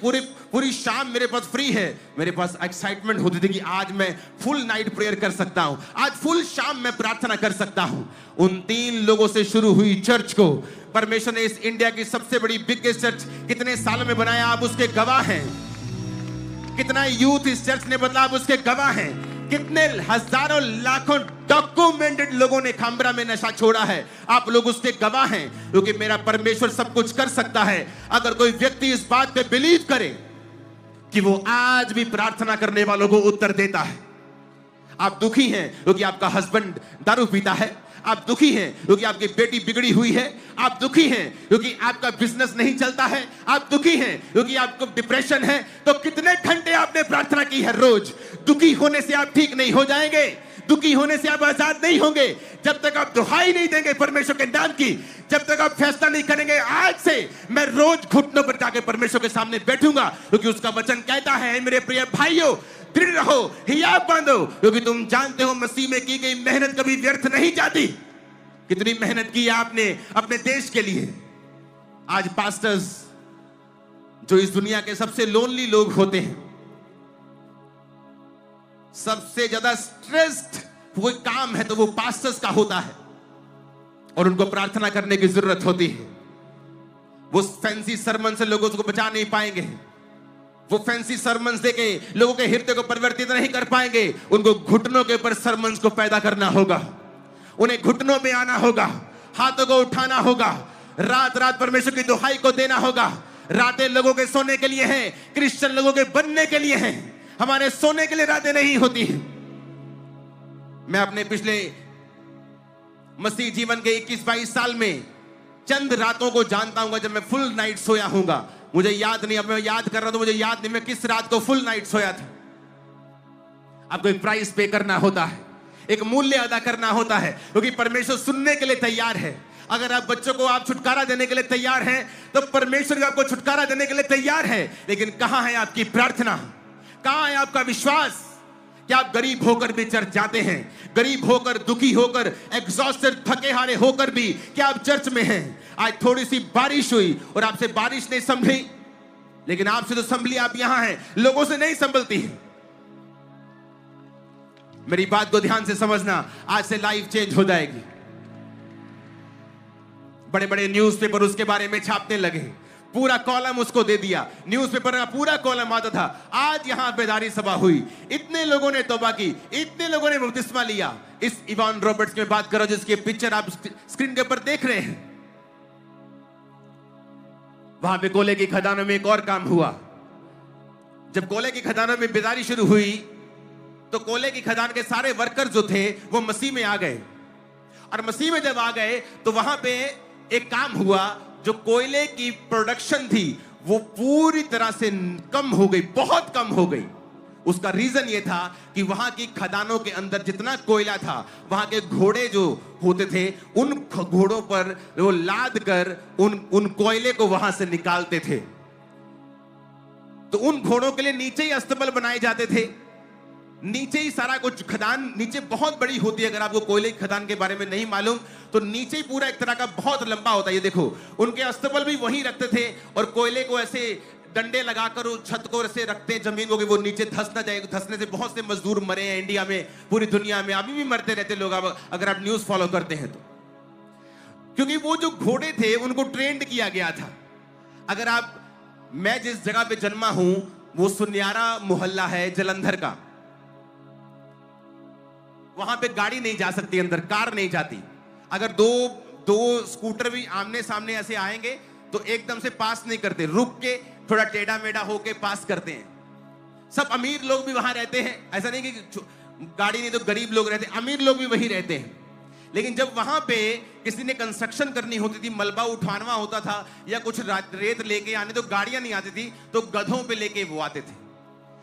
पूरी शाम मेरे पास फ्री है। मेरे पास एक्साइटमेंट होती थी कि आज मैं फुल नाइट प्रेयर कर सकता हूं, आज फुल शाम मैं प्रार्थना कर सकता हूं। उन 3 लोगों से शुरू हुई चर्च को परमेश्वर ने इस इंडिया की सबसे बड़ी बिगेस्ट चर्च कितने सालों में बनाया, आप उसके गवाह हैं। कितना यूथ इस चर्च ने बदला, आप उसके गवाह हैं। कितने हजारों लाखों डॉक्यूमेंटेड लोगों ने खामरा में नशा छोड़ा है, आप लोग उसके गवाह हैं। क्योंकि मेरा परमेश्वर सब कुछ कर सकता है अगर कोई व्यक्ति इस बात पे बिलीव करे कि वो आज भी प्रार्थना करने वालों को उत्तर देता है। आप दुखी हैं क्योंकि आपका हस्बैंड दारू पीता है, आप दुखी हैं क्योंकि आपकी बेटी बिगड़ी हुई है, आप दुखी हैं क्योंकि आपका बिजनेस नहीं चलता है, आप दुखी हैं क्योंकि आपको डिप्रेशन है। तो कितने घंटे आपने प्रार्थना की है रोज? दुखी होने से आप ठीक नहीं हो जाएंगे, दुखी होने से आप आजाद नहीं होंगे। जब तक आप दुहाई नहीं देंगे परमेश्वर के नाम की, जब तक आप फैसला नहीं करेंगे आज से मैं रोज घुटनों पर जाके परमेश्वर के सामने बैठूंगा, क्योंकि उसका वचन कहता है मेरे प्रिय भाइयों दृढ़ रहो, हियाव बांधो, क्योंकि तुम जानते हो मसीह में की गई मेहनत कभी व्यर्थ नहीं जाती। कितनी मेहनत की आपने अपने देश के लिए। आज पास्टर्स जो इस दुनिया के सबसे लोनली लोग होते हैं, सबसे ज्यादा स्ट्रेस्ड कोई काम है तो वो पास्टर्स का होता है, और उनको प्रार्थना करने की जरूरत होती है। वो फैंसी सरमन से लोगों को बचा नहीं पाएंगे, वो फैंसी सरमन्स देके लोगों के हृदय को परिवर्तित नहीं कर पाएंगे। उनको घुटनों के ऊपर सरमन्स को पैदा करना होगा, उन्हें घुटनों में आना होगा, हाथों को उठाना होगा, रात रात परमेश्वर की दुहाई को देना होगा। रातें लोगों के सोने के लिए हैं, क्रिश्चियन लोगों के बनने के लिए हैं, हमारे सोने के लिए रातें नहीं होती हैं। मैं अपने पिछले मसीह जीवन के 21-22 साल में चंद रातों को जानता हूं जब मैं फुल नाइट सोया हूंगा। मुझे याद नहीं, अब मैं याद कर रहा हूं तो मुझे याद नहीं मैं किस रात को फुल नाइट सोया था। आपको एक प्राइस पे करना होता है, एक मूल्य अदा करना होता है, क्योंकि परमेश्वर सुनने के लिए तैयार है। अगर आप बच्चों को आप छुटकारा देने के लिए तैयार हैं तो परमेश्वर आपको छुटकारा देने के लिए तैयार है। लेकिन कहां है आपकी प्रार्थना, कहां है आपका विश्वास? क्या आप गरीब होकर भी चर्च जाते हैं? गरीब होकर, दुखी होकर, एग्जॉस्टेड, थके हारे होकर भी क्या आप चर्च में हैं? आज थोड़ी सी बारिश हुई और आपसे बारिश नहीं संभली, लेकिन आपसे तो संभली, आप यहां हैं, लोगों से नहीं संभलती है। मेरी बात को ध्यान से समझना, आज से लाइफ चेंज हो जाएगी। बड़े बड़े न्यूज़पेपर उसके बारे में छापने लगे, पूरा कॉलम उसको दे दिया, न्यूज़पेपर का पूरा कॉलम आता था। आज यहां बेदारी सभा हुई, इतने लोगों ने तौबा की, इतने लोगों ने बपतिस्मा लिया। इस इवान रॉबर्ट्स की बात करो जिसकी पिक्चर आप स्क्रीन के ऊपर देख रहे हैं। वहां पे कोयले की खदानों में एक और काम हुआ। जब कोयले की खदानों में बेदारी शुरू हुई तो कोयले की खदान के सारे वर्कर जो थे वो मसीह में आ गए, और मसीह में जब आ गए तो वहां पे एक काम हुआ, जो कोयले की प्रोडक्शन थी वो पूरी तरह से कम हो गई, बहुत कम हो गई। उसका रीजन ये था कि वहां की खदानों के अंदर जितना कोयला था, वहां के घोड़े जो होते थे उन घोड़ों पर वो लाद कर उन कोयले को वहां से निकालते थे। तो उन घोड़ों के लिए नीचे ही अस्तबल बनाए जाते थे, नीचे ही सारा कुछ। खदान नीचे बहुत बड़ी होती है, अगर आपको कोयले की खदान के बारे में नहीं मालूम तो नीचे ही पूरा एक तरह का बहुत लंबा होता है। ये देखो, उनके अस्तबल भी वहीं रखते थे, और कोयले को ऐसे डंडे लगाकर उस छत को ऐसे रखते जमीन को कि वो नीचे धंस ना जाए। धंसने से बहुत से मजदूर मरे हैं इंडिया में, पूरी दुनिया में अभी भी मरते रहते लोग, अगर आप न्यूज फॉलो करते हैं तो। क्योंकि वो जो घोड़े थे उनको ट्रेंड किया गया था। अगर मैं जिस जगह पे जन्मा हूं वो सुन्यारा मोहल्ला है जलंधर का, वहां पे गाड़ी नहीं जा सकती अंदर, कार नहीं जाती। अगर दो स्कूटर भी आमने सामने ऐसे आएंगे तो एकदम से पास नहीं करते, रुक के थोड़ा टेढ़ा मेढ़ा होके पास करते हैं। सब अमीर लोग भी वहां रहते हैं, ऐसा नहीं कि गाड़ी नहीं तो गरीब लोग रहते हैं, अमीर लोग भी वहीं रहते हैं। लेकिन जब वहां पे किसी ने कंस्ट्रक्शन करनी होती थी, मलबा उठाना होता था या कुछ रेत लेके आने, तो गाड़ियां नहीं आती थी तो गधों पे लेके वो आते थे।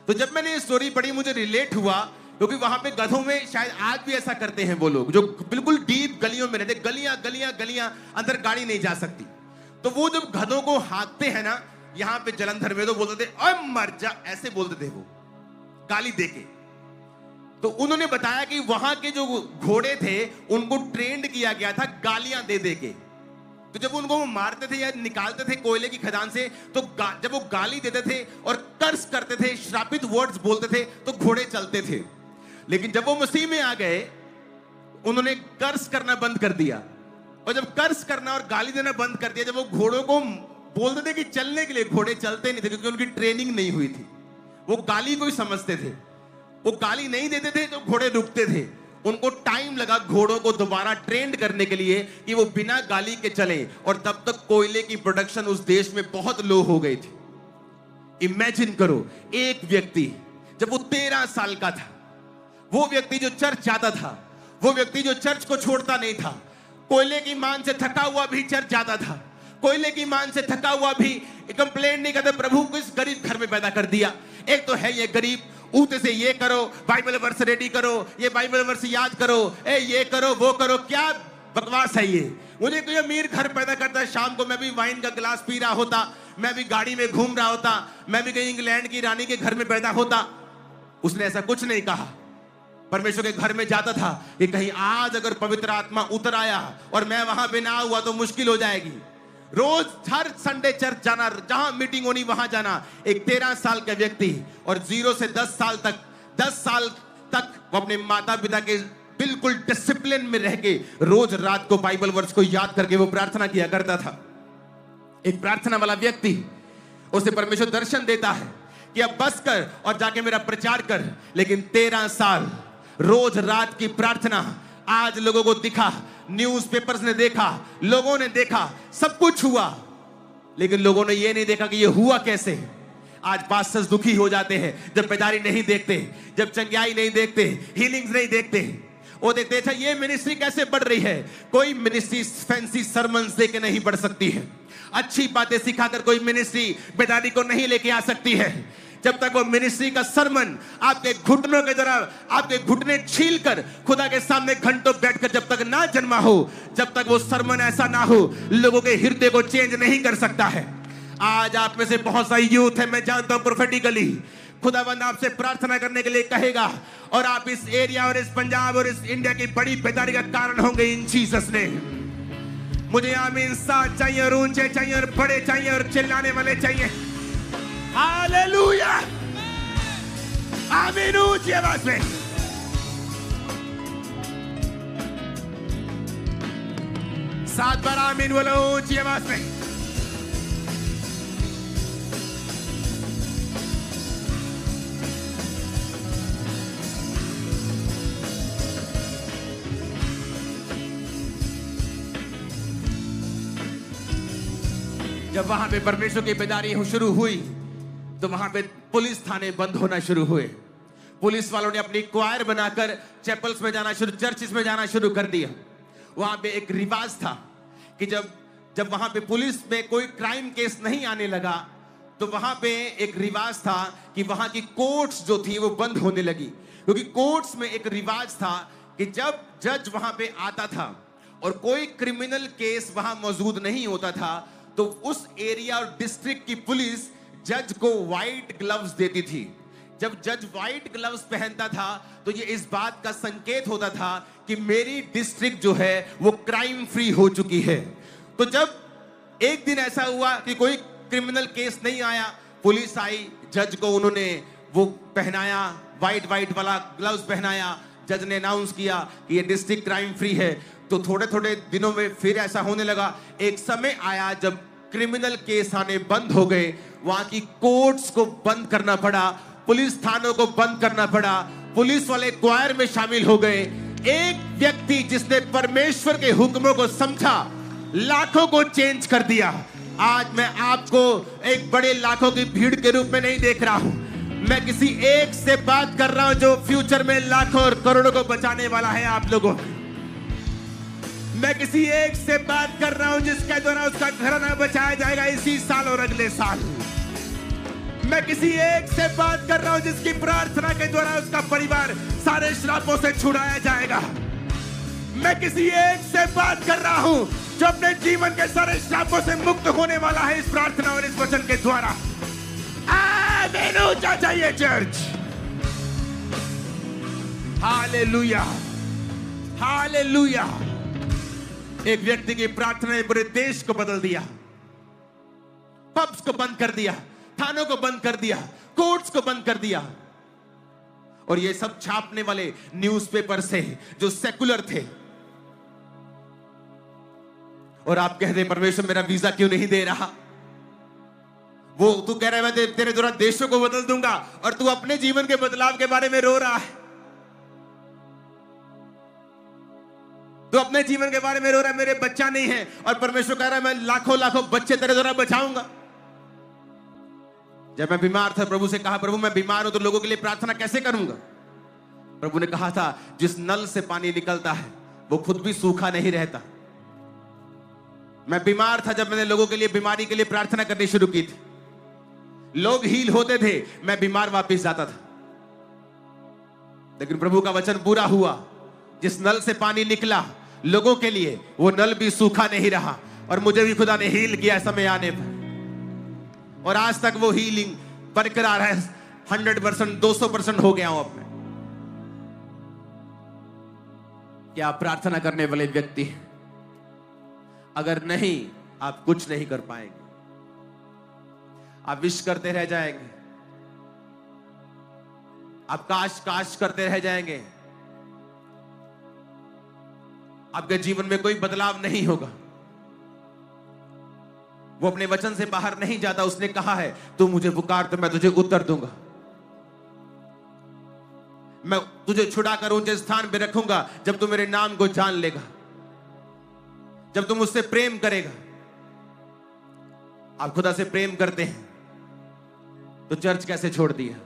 तो जब मैंने ये स्टोरी पढ़ी मुझे रिलेट हुआ, क्योंकि वहां पे गधों में शायद आज भी ऐसा करते हैं वो लोग जो बिल्कुल डीप गलियों में रहते, गलियां गलियां गलियां, अंदर गाड़ी नहीं जा सकती। तो वो जब गधों को हाँकते हैं ना यहां पे जलंधर में, तो बोलते थे ओए मर जा, ऐसे बोलते थे वो गाली देके। तो उन्होंने बताया कि वहां के जो घोड़े थे उनको ट्रेंड किया गया था गालियां दे दे के। तो जब उनको वो मारते थे या निकालते थे कोयले की खदान से, तो जब वो गाली देते थे और कर्स करते थे, श्रापित वर्ड्स बोलते थे, तो घोड़े चलते थे। लेकिन जब वो मसीह में आ गए, उन्होंने कर्स करना बंद कर दिया। और जब कर्स करना और गाली देना बंद कर दिया, जब वो घोड़ों को बोलते थे कि चलने के लिए, घोड़े चलते नहीं थे क्योंकि उनकी ट्रेनिंग नहीं हुई थी। वो गाली को ही समझते थे, वो गाली नहीं देते थे तो घोड़े रुकते थे। उनको टाइम लगा घोड़ों को दोबारा ट्रेंड करने के लिए कि वो बिना गाली के चले, और तब तक कोयले की प्रोडक्शन उस देश में बहुत लो हो गई थी। इमेजिन करो, एक व्यक्ति जब वो 13 साल का था, वो व्यक्ति जो चर्च जाता था, वो व्यक्ति जो चर्च को छोड़ता नहीं था, कोयले की मान से थका हुआ भी चर्च जाता था, कोयले की मान से थका हुआ भी कंप्लेंट नहीं करता, प्रभु को इस गरीब घर में पैदा कर दिया। एक तो है ये गरीब, ऊते से ये करो, बाइबल वर्स रेडी करो, ये बाइबल वर्स याद करो, ये करो वो करो, क्या बकवास है ये। मुझे कोई अमीर घर पैदा करता है, शाम को मैं भी वाइन का गिलास पी रहा होता, मैं भी गाड़ी में घूम रहा होता, मैं भी कहीं इंग्लैंड की रानी के घर में पैदा होता। उसने ऐसा कुछ नहीं कहा। परमेश्वर के घर में जाता था कि कहीं आज अगर पवित्र आत्मा उतर आया और मैं वहां पे ना हुआ तो मुश्किल हो जाएगी। रोज हर संडे चर्च जाना, जहां मीटिंग होनी वहां जाना। एक 13 साल का व्यक्ति, और 0 से 10 साल तक वो अपने माता पिता के बिल्कुल डिसिप्लिन में रह के रोज रात को बाइबल वर्स को याद करके वो प्रार्थना किया करता था। एक प्रार्थना वाला व्यक्ति, उसे परमेश्वर दर्शन देता है कि अब बस कर और जाके मेरा प्रचार कर। लेकिन 13 साल रोज रात की प्रार्थना, आज लोगों को दिखा, न्यूज़पेपर्स ने देखा, लोगों ने देखा, सब कुछ हुआ, लेकिन लोगों ने ये नहीं देखा कि ये हुआ कैसे। आज पास्टर्स दुखी हो जाते हैं जब बेदारी नहीं देखते, जब चंगाई नहीं देखते, हीलिंग्स नहीं देखते। वो देखते थे ये मिनिस्ट्री कैसे बढ़ रही है। कोई मिनिस्ट्री फैंसी सरमन्स दे के नहीं बढ़ सकती है, अच्छी बातें सिखाकर कोई मिनिस्ट्री बेदारी को नहीं लेके आ सकती है। जब तक वो मिनिस्ट्री का सरमन आपके घुटनों के द्वारा आपके घुटने छील कर खुदा के सामने घंटों बैठकर जब तक ना जन्मा हो, जब तक वो सरमन ऐसा ना हो, लोगों के हृदय को चेंज नहीं कर सकता है। आज आप में से बहुत सारी यूथ है, मैं जानता हूं प्रोफेटिकली खुदावंद आपसे प्रार्थना करने के लिए कहेगा, और आप इस एरिया और इस पंजाब और इस इंडिया की बड़ी बेदारी का कारण होंगे इन जीसस ने। मुझे आमीन साथ चाहिए, और ऊंचे चाहिए, और बड़े चाहिए, और चिल्लाने वाले चाहिए। हालेलुया, आमीन, ऊंची आवाज में। सात बार आमीन बोलो ऊंची आवाज में। जब वहां पे परमेश्वर की बेदारी शुरू हुई तो वहां पे पुलिस थाने बंद होना शुरू हुए। पुलिस वालों ने अपनी क्वायर बनाकर चैपल्स में जाना शुरू, चर्चिस में जाना शुरू कर दिया। वहां पे एक रिवाज था कि जब वहां पे पुलिस में कोई क्राइम केस नहीं आने लगा, तो वहां पे एक रिवाज था कि वहां की कोर्ट्स जो थी वो बंद होने लगी। क्योंकि कोर्ट्स में एक रिवाज था कि जब जज वहां पे आता था और कोई क्रिमिनल केस वहां मौजूद नहीं होता था, तो उस एरिया और डिस्ट्रिक्ट की पुलिस जज को व्हाइट ग्लव्स देती थी। जब जज व्हाइट ग्लव्स पहनता था तो ये इस बात का संकेत होता था कि मेरी डिस्ट्रिक्ट जो है वो क्राइम फ्री हो चुकी है। तो जब एक दिन ऐसा हुआ कि कोई क्रिमिनल केस नहीं आया, पुलिस आई, जज को उन्होंने वो पहनाया, व्हाइट वाला ग्लव्स पहनाया, जज ने अनाउंस किया कि ये डिस्ट्रिक्ट क्राइम फ्री है। तो थोड़े थोड़े दिनों में फिर ऐसा होने लगा। एक समय आया जब क्रिमिनल केस आने बंद हो गए, वहां की कोर्ट्स को बंद करना पड़ा, पुलिस थानों को बंद करना पड़ा, पुलिस वाले क्वायर में शामिल हो गए। एक व्यक्ति जिसने परमेश्वर के हुक्मों को समझा, लाखों को चेंज कर दिया। आज मैं आपको एक बड़े लाखों की भीड़ के रूप में नहीं देख रहा हूं, मैं किसी एक से बात कर रहा हूं जो फ्यूचर में लाखों और करोड़ों को बचाने वाला है आप लोगों। मैं किसी एक से बात कर रहा हूं जिसके द्वारा उसका घराना बचाया जाएगा इसी साल और अगले साल। मैं किसी एक से बात कर रहा हूं जिसकी प्रार्थना के द्वारा उसका परिवार सारे श्रापों से छुड़ाया जाएगा। मैं किसी एक से बात कर रहा हूं जो अपने जीवन के सारे श्रापों से मुक्त होने वाला है इस प्रार्थना और इस वचन के द्वारा। आमीन ऊंचा चाहिए चर्च। Hallelujah, hallelujah. एक व्यक्ति की प्रार्थना ने पूरे देश को बदल दिया। पब्स को बंद कर दिया, थानों को बंद कर दिया, कोर्ट्स को बंद कर दिया। और ये सब छापने वाले न्यूज़पेपर से जो सेकुलर थे। और आप कहते परमेश्वर मेरा वीजा क्यों नहीं दे रहा? वो तू कह रहा है मैं तेरे द्वारा देशों को बदल दूंगा, और तू अपने जीवन के बदलाव के बारे में रो रहा है। तू अपने जीवन के बारे में रो रहा है, मेरे बच्चा नहीं है, और परमेश्वर कह रहा है मैं लाखों लाखों बच्चे तेरे द्वारा बचाऊंगा। जब मैं बीमार था, प्रभु से कहा प्रभु मैं बीमार हूं तो लोगों के लिए प्रार्थना कैसे करूंगा? प्रभु ने कहा था जिस नल से पानी निकलता है वो खुद भी सूखा नहीं रहता। मैं बीमार था जब मैंने लोगों के लिए बीमारी के लिए प्रार्थना करनी शुरू की थी। लोग हील होते थे, मैं बीमार वापस जाता था। लेकिन प्रभु का वचन पूरा हुआ, जिस नल से पानी निकला लोगों के लिए, वो नल भी सूखा नहीं रहा, और मुझे भी खुदा ने हील किया समय आने पर। और आज तक वो हीलिंग बरकरार है। 100%, 200% हो गया हूं अब मैं। क्या आप प्रार्थना करने वाले व्यक्ति हैं? अगर नहीं, आप कुछ नहीं कर पाएंगे। आप विश करते रह जाएंगे, आप काश काश करते रह जाएंगे, आपके जीवन में कोई बदलाव नहीं होगा। वो अपने वचन से बाहर नहीं जाता। उसने कहा है तू मुझे पुकार तो मैं तुझे उत्तर दूंगा, मैं तुझे छुड़ाकर ऊंचे स्थान पे रखूंगा जब तू मेरे नाम को जान लेगा, जब तुम मुझसे प्रेम करेगा। आप खुदा से प्रेम करते हैं तो चर्च कैसे छोड़ दिया,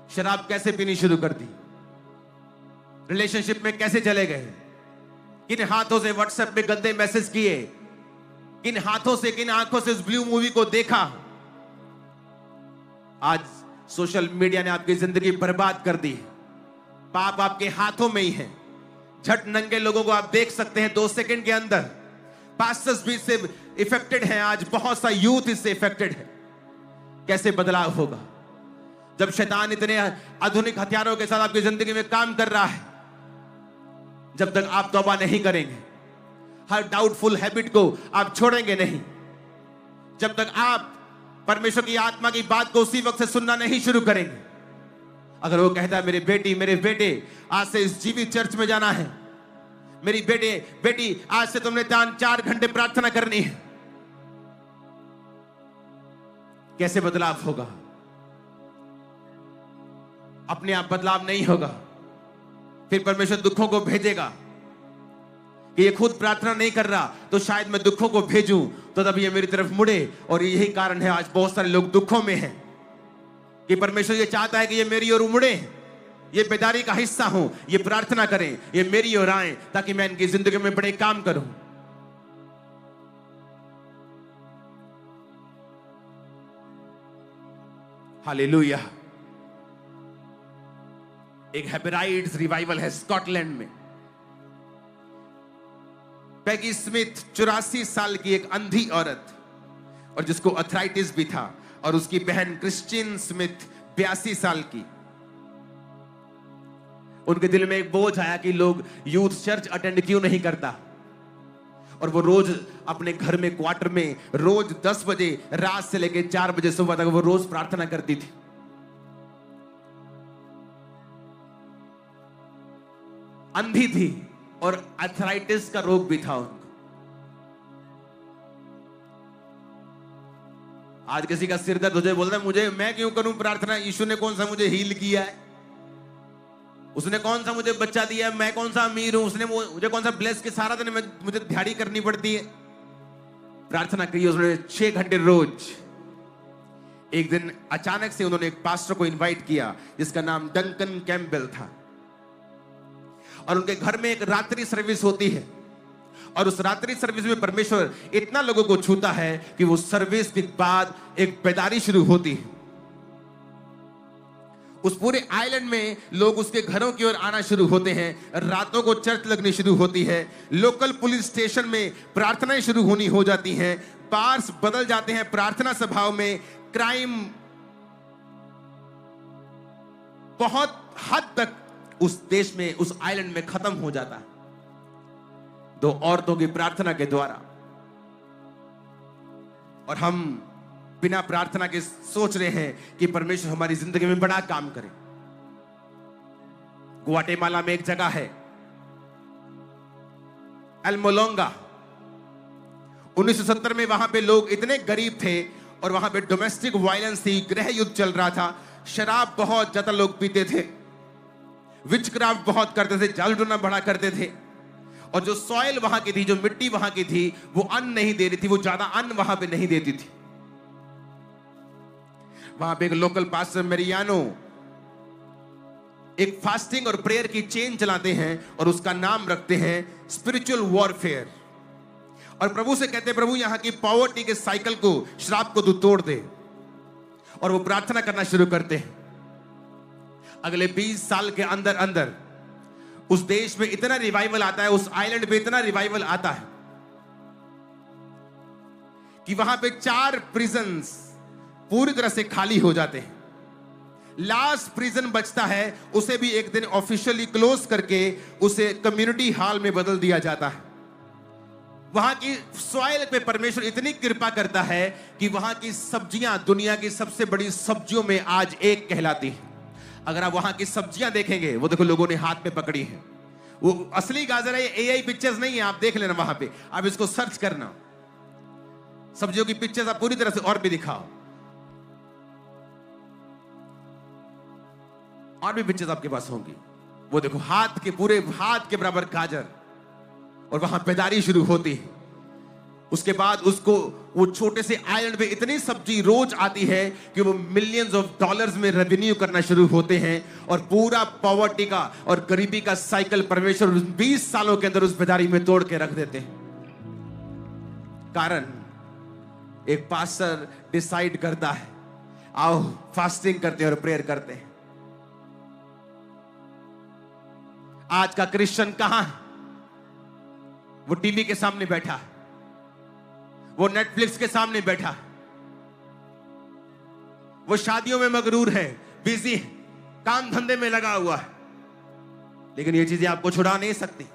शराब कैसे पीनी शुरू कर दी, रिलेशनशिप में कैसे चले गए, किन हाथों से व्हाट्सएप पे गंदे मैसेज किए, किन हाथों से, किन आंखों से उस ब्लू मूवी को देखा। आज सोशल मीडिया ने आपकी जिंदगी बर्बाद कर दी। पाप आपके हाथों में ही है। झट नंगे लोगों को आप देख सकते हैं 2 सेकंड के अंदर। पास्टर्स भी इससे इफेक्टेड हैं, आज बहुत सा यूथ इससे इफेक्टेड है। कैसे बदलाव होगा जब शैतान इतने आधुनिक हथियारों के साथ आपकी जिंदगी में काम कर रहा है? जब तक आप तौबा नहीं करेंगे, हर डाउटफुल हैबिट को आप छोड़ेंगे नहीं, जब तक आप परमेश्वर की आत्मा की बात को उसी वक्त से सुनना नहीं शुरू करेंगे। अगर वो कहता है मेरे बेटे आज से इस जीवित चर्च में जाना है, मेरी बेटी आज से तुमने 4 घंटे प्रार्थना करनी है, कैसे बदलाव होगा? अपने आप बदलाव नहीं होगा। फिर परमेश्वर दुखों को भेजेगा कि ये खुद प्रार्थना नहीं कर रहा तो शायद मैं दुखों को भेजूं तो तब ये मेरी तरफ मुड़े। और यही कारण है आज बहुत सारे लोग दुखों में हैं कि परमेश्वर ये चाहता है कि ये मेरी ओर मुड़े, ये बेदारी का हिस्सा हूं, ये प्रार्थना करें, ये मेरी ओर आए ताकि मैं इनकी जिंदगी में बड़े काम करूं। हालेलुया। एक हेबराइड्स रिवाइवल है स्कॉटलैंड में। पैगी स्मिथ 84 साल की एक अंधी औरत, और जिसको अर्थराइटिस भी था, और उसकी बहन क्रिस्टीन स्मिथ 82 साल की। उनके दिल में एक बोझ आया कि लोग यूथ चर्च अटेंड क्यों नहीं करता। और वो रोज अपने घर में क्वार्टर में रोज 10 बजे रात से लेकर 4 बजे सुबह तक वो रोज प्रार्थना करती थी। अंधी थी और अर्थराइटिस का रोग भी था उनको। आज किसी का सिर दर्द हो जाए, बोलता है मैं क्यों करूं प्रार्थना, यीशु ने कौन सा मुझे हील किया है, उसने कौन सा मुझे बच्चा दिया है, मैं कौन सा अमीर हूं, उसने मुझे कौन सा ब्लेस के सारा दिन मुझे दिहाड़ी करनी पड़ती है। प्रार्थना करी उसने 6 घंटे रोज। एक दिन अचानक से उन्होंने एक पास्टर को इनवाइट किया जिसका नाम डंकन कैम्पबेल था, और उनके घर में एक रात्रि सर्विस होती है। और उस रात्रि सर्विस में परमेश्वर इतना लोगों को छूता है कि वो सर्विस के बाद एक बेदारी शुरू होती है। उस पूरे आइलैंड में लोग उसके घरों की ओर आना शुरू होते हैं, रातों को चर्च लगनी शुरू होती है, लोकल पुलिस स्टेशन में प्रार्थनाएं शुरू होनी हो जाती हैं, बार्स बदल जाते हैं प्रार्थना सभाओं में, क्राइम बहुत हद तक उस देश में, उस आइलैंड में खत्म हो जाता है। 2 औरतों की प्रार्थना के द्वारा। और हम बिना प्रार्थना के सोच रहे हैं कि परमेश्वर हमारी जिंदगी में बड़ा काम करे। ग्वाटेमाला में एक जगह है अल्मोलोंगा। 1970 में वहां पे लोग इतने गरीब थे और वहां पे डोमेस्टिक वायलेंस थी, गृह युद्ध चल रहा था, शराब बहुत ज्यादा लोग पीते थे, विचक्राफ्ट बहुत करते थे, जाल ढूंढना बड़ा करते थे। और जो सॉइल वहां की थी, जो मिट्टी वहां की थी, वो अन्न नहीं दे रही थी, वो ज्यादा अन्न वहां पे नहीं देती थी। वहां पे एक लोकल पास्टर मेरियानो एक फास्टिंग और प्रेयर की चेन चलाते हैं और उसका नाम रखते हैं स्पिरिचुअल वॉरफेयर। और प्रभु से कहते हैं, प्रभु यहां की पॉवर्टी के साइकिल को, श्राप को तू तोड़ दे। और वो प्रार्थना करना शुरू करते हैं। अगले 20 साल के अंदर अंदर उस देश में इतना रिवाइवल आता है, उस आइलैंड पे इतना रिवाइवल आता है कि वहां पे 4 प्रिजन्स पूरी तरह से खाली हो जाते हैं। लास्ट प्रिजन बचता है, उसे भी एक दिन ऑफिशियली क्लोज करके उसे कम्युनिटी हॉल में बदल दिया जाता है। वहां की सॉइल पे परमेश्वर इतनी कृपा करता है कि वहां की सब्जियां दुनिया की सबसे बड़ी सब्जियों में आज एक कहलाती है। अगर आप वहां की सब्जियां देखेंगे, वो देखो लोगों ने हाथ में पकड़ी है, वो असली गाजर है, एआई पिक्चर्स नहीं है, आप देख लेना वहां पे, आप इसको सर्च करना, सब्जियों की पिक्चर्स आप पूरी तरह से और भी दिखाओ, और भी पिक्चर्स आपके पास होंगी। वो देखो हाथ के, पूरे हाथ के बराबर गाजर, और वहां पैदारी शुरू होती है। उसके बाद उसको वो छोटे से आइलैंड पे इतनी सब्जी रोज आती है कि वो मिलियंस ऑफ डॉलर्स में रेवेन्यू करना शुरू होते हैं। और पूरा पॉवर्टी का और गरीबी का साइकिल परमेश्वर 20 सालों के अंदर उस पैदारी में तोड़ के रख देते हैं। कारण एक पास्टर डिसाइड करता है, आओ फास्टिंग करते हैं और प्रेयर करते हैं। आज का क्रिश्चियन कहां है? वो टीवी के सामने बैठा है, वो नेटफ्लिक्स के सामने बैठा है, वो शादियों में मगरूर है, बिजी है, काम धंधे में लगा हुआ है। लेकिन ये चीजें आपको छुड़ा नहीं सकती।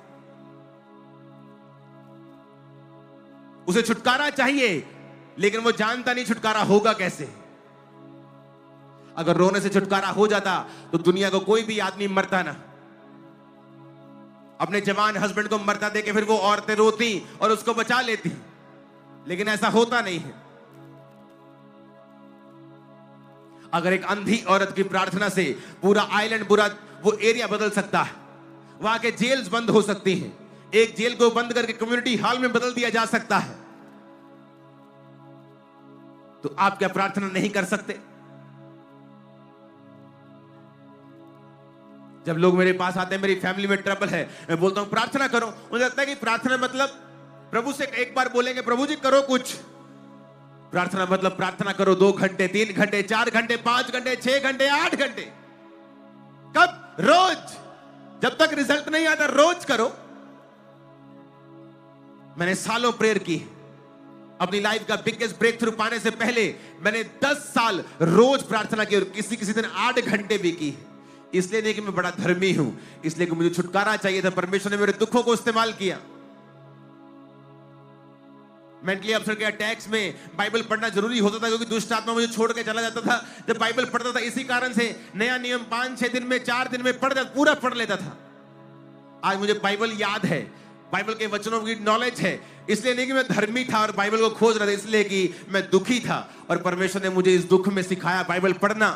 उसे छुटकारा चाहिए, लेकिन वो जानता नहीं छुटकारा होगा कैसे। अगर रोने से छुटकारा हो जाता तो दुनिया को कोई भी आदमी मरता ना। अपने जवान हस्बैंड को मरता देके फिर वो औरतें रोती और उसको बचा लेती, लेकिन ऐसा होता नहीं है। अगर एक अंधी औरत की प्रार्थना से पूरा आइलैंड, पूरा वो एरिया बदल सकता है, वहां के जेल्स बंद हो सकती हैं, एक जेल को बंद करके कम्युनिटी हॉल में बदल दिया जा सकता है, तो आप क्या प्रार्थना नहीं कर सकते? जब लोग मेरे पास आते हैं, मेरी फैमिली में ट्रबल है, मैं बोलता हूं प्रार्थना करो। मुझे लगता है कि प्रार्थना मतलब प्रभु से एक बार बोलेंगे, प्रभु जी करो कुछ। प्रार्थना मतलब प्रार्थना करो 2 घंटे, 3 घंटे, 4 घंटे, 5 घंटे, 6 घंटे, 8 घंटे। कब? रोज। जब तक रिजल्ट नहीं आता रोज करो। मैंने सालों प्रेयर की। अपनी लाइफ का बिगेस्ट ब्रेक थ्रू पाने से पहले मैंने 10 साल रोज प्रार्थना की और किसी किसी दिन 8 घंटे भी की। इसलिए नहीं कि मैं बड़ा धर्मी हूं, इसलिए कि मुझे छुटकारा चाहिए था। परमेश्वर ने मेरे दुखों को इस्तेमाल किया। मेंटली अपसेट के अटैक्स में बाइबल पढ़ना जरूरी होता था, क्योंकि दुष्ट आत्मा मुझे छोड़ के चला जाता था जब बाइबल पढ़ता था। इसी कारण से नया नियम 5-6 दिन में, 4 दिन में पूरा पढ़ लेता था। आज मुझे बाइबल याद है, बाइबल के वचनों की नॉलेज है। इसलिए नहीं कि मैं धर्मी था और बाइबल को खोज रहा था, इसलिए कि मैं दुखी था और परमेश्वर ने मुझे इस दुख में सिखाया बाइबल पढ़ना।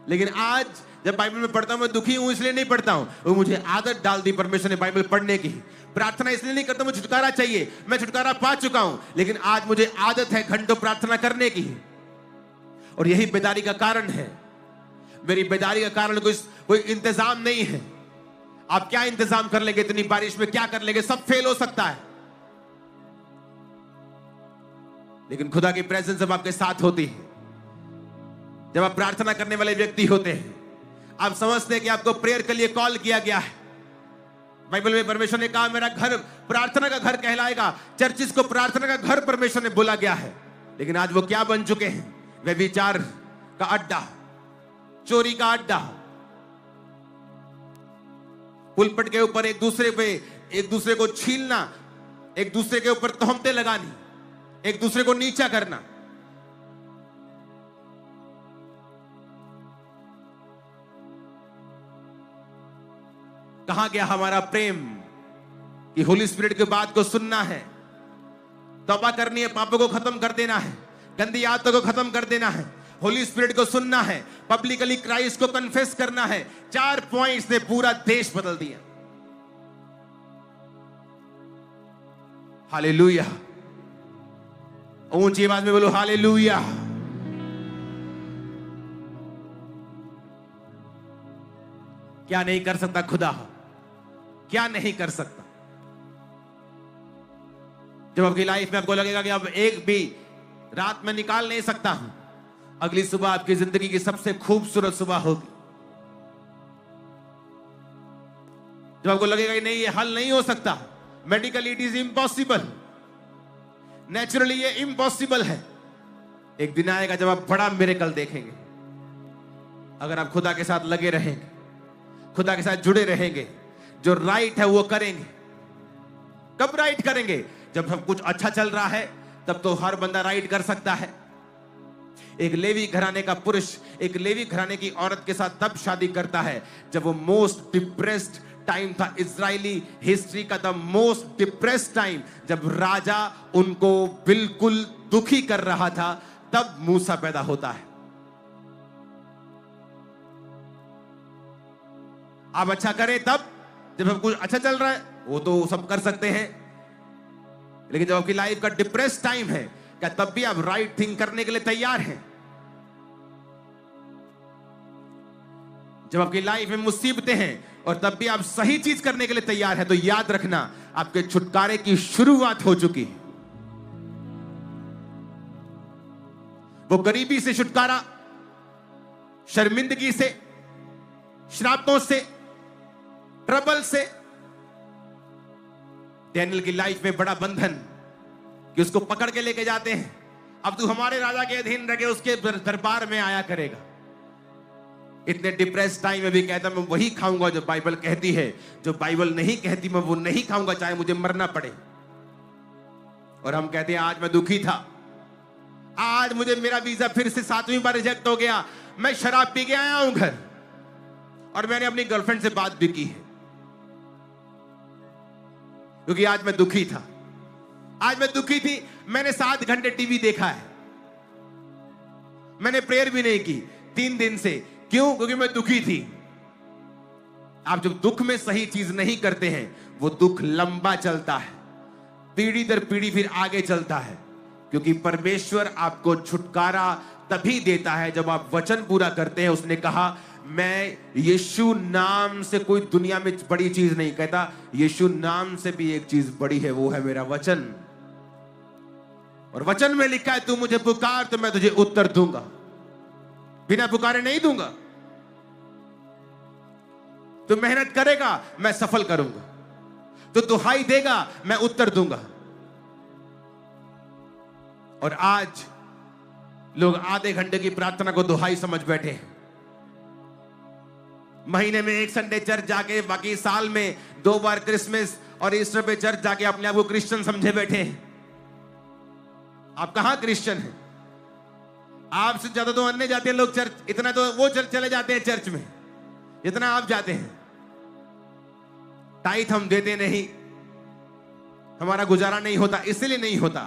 लेकिन आज जब बाइबल में पढ़ता हूं, मैं दुखी हूं इसलिए नहीं पढ़ता हूं, वो मुझे आदत डाल दी परमेश्वर ने बाइबल पढ़ने की। प्रार्थना इसलिए नहीं करता, मुझे छुटकारा चाहिए, मैं छुटकारा पा चुका हूं, लेकिन आज मुझे आदत है घंटों प्रार्थना करने की। और यही बेदारी का कारण है। मेरी बेदारी का कारण कोई इंतजाम नहीं है। आप क्या इंतजाम कर लेंगे इतनी बारिश में? क्या कर लेंगे? सब फेल हो सकता है। लेकिन खुदा की प्रेजेंस जब आपके साथ होती है, जब आप प्रार्थना करने वाले व्यक्ति होते हैं, आप समझते हैं कि आपको प्रेयर के लिए कॉल किया गया है। बाइबल में परमेश्वर ने कहा मेरा घर प्रार्थना का घर कहलाएगा। चर्चिस को प्रार्थना का घर परमेश्वर ने बोला गया है। लेकिन आज वो क्या बन चुके हैं? व्यभिचार का अड्डा, चोरी का अड्डा, पुलपट के ऊपर एक दूसरे पे एक दूसरे को छीलना, एक दूसरे के ऊपर तोहमतें लगानी, एक दूसरे को नीचा करना। कहां गया हमारा प्रेम कि होली स्पिरिट की बात को सुनना है, तौबा करनी है, पापों को खत्म कर देना है, गंदी आदतों को खत्म कर देना है, होली स्पिरिट को सुनना है, पब्लिकली क्राइस्ट को कन्फेस करना है। 4 पॉइंट्स ने पूरा देश बदल दिया। हालेलुया, ऊंची आवाज में बोलो हालेलुया। क्या नहीं कर सकता खुदा? क्या नहीं कर सकता? जब आपकी लाइफ में आपको लगेगा कि अब एक भी रात में निकाल नहीं सकता हूं, अगली सुबह आपकी जिंदगी की सबसे खूबसूरत सुबह होगी। जब आपको लगेगा कि नहीं ये हल नहीं हो सकता, medically it is impossible, naturally ये इम्पॉसिबल है, एक दिन आएगा जब आप बड़ा मिरेकल देखेंगे। अगर आप खुदा के साथ लगे रहेंगे, खुदा के साथ जुड़े रहेंगे, जो राइट है वो करेंगे। कब राइट करेंगे? जब सब कुछ अच्छा चल रहा है, तब तो हर बंदा राइट कर सकता है। एक लेवी घराने का पुरुष एक लेवी घराने की औरत के साथ तब शादी करता है जब वो मोस्ट डिप्रेस्ड टाइम था, इजरायली हिस्ट्री का द मोस्ट डिप्रेस्ड टाइम, जब राजा उनको बिल्कुल दुखी कर रहा था, तब मूसा पैदा होता है। आप अच्छा करें तब, जब सब कुछ अच्छा चल रहा है, वो तो सब कर सकते हैं, लेकिन जब आपकी लाइफ का डिप्रेस टाइम है, क्या तब भी आप राइट थिंग करने के लिए तैयार हैं? जब आपकी लाइफ में मुसीबतें हैं और तब भी आप सही चीज करने के लिए तैयार हैं, तो याद रखना आपके छुटकारे की शुरुआत हो चुकी है। वो गरीबी से छुटकारा, शर्मिंदगी से, श्रापों से, ट्रबल से। डैनियल की लाइफ में बड़ा बंधन कि उसको पकड़ के लेके जाते हैं, अब तू हमारे राजा के अधीन रह के उसके दरबार में आया करेगा। इतने डिप्रेस टाइम में भी कहता मैं वही खाऊंगा जो बाइबल कहती है, जो बाइबल नहीं कहती मैं वो नहीं खाऊंगा, चाहे मुझे मरना पड़े। और हम कहते हैं आज मैं दुखी था, आज मुझे मेरा वीजा फिर से 7वीं बार रिजेक्ट हो गया, मैं शराब पी के आया हूं घर, और मैंने अपनी गर्लफ्रेंड से बात भी की है, क्योंकि आज मैं दुखी था, आज मैं दुखी थी, मैंने 7 घंटे टीवी देखा है, मैंने प्रेयर भी नहीं की 3 दिन से। क्यों? क्योंकि मैं दुखी थी। आप जब दुख में सही चीज नहीं करते हैं, वो दुख लंबा चलता है, पीढ़ी दर पीढ़ी फिर आगे चलता है, क्योंकि परमेश्वर आपको छुटकारा तभी देता है जब आप वचन पूरा करते हैं। उसने कहा मैं यीशु नाम से कोई दुनिया में बड़ी चीज नहीं कहता, यीशु नाम से भी एक चीज बड़ी है, वो है मेरा वचन। और वचन में लिखा है तू मुझे पुकार तो मैं तुझे उत्तर दूंगा, बिना पुकारे नहीं दूंगा। तू मेहनत करेगा मैं सफल करूंगा, तो दुहाई देगा मैं उत्तर दूंगा। और आज लोग आधे घंटे की प्रार्थना को दुहाई समझ बैठे हैं, महीने में 1 संडे चर्च जाके, बाकी साल में 2 बार क्रिसमस और ईस्टर पे चर्च जाके अपने आप को क्रिश्चियन समझे बैठे हैं। आप कहां क्रिश्चियन हैं? आपसे ज्यादा तो अन्य जाते हैं लोग चर्च, इतना तो वो चर्च चले जाते हैं चर्च में जितना आप जाते हैं। टाइथ हम देते नहीं, हमारा गुजारा नहीं होता, इसलिए नहीं होता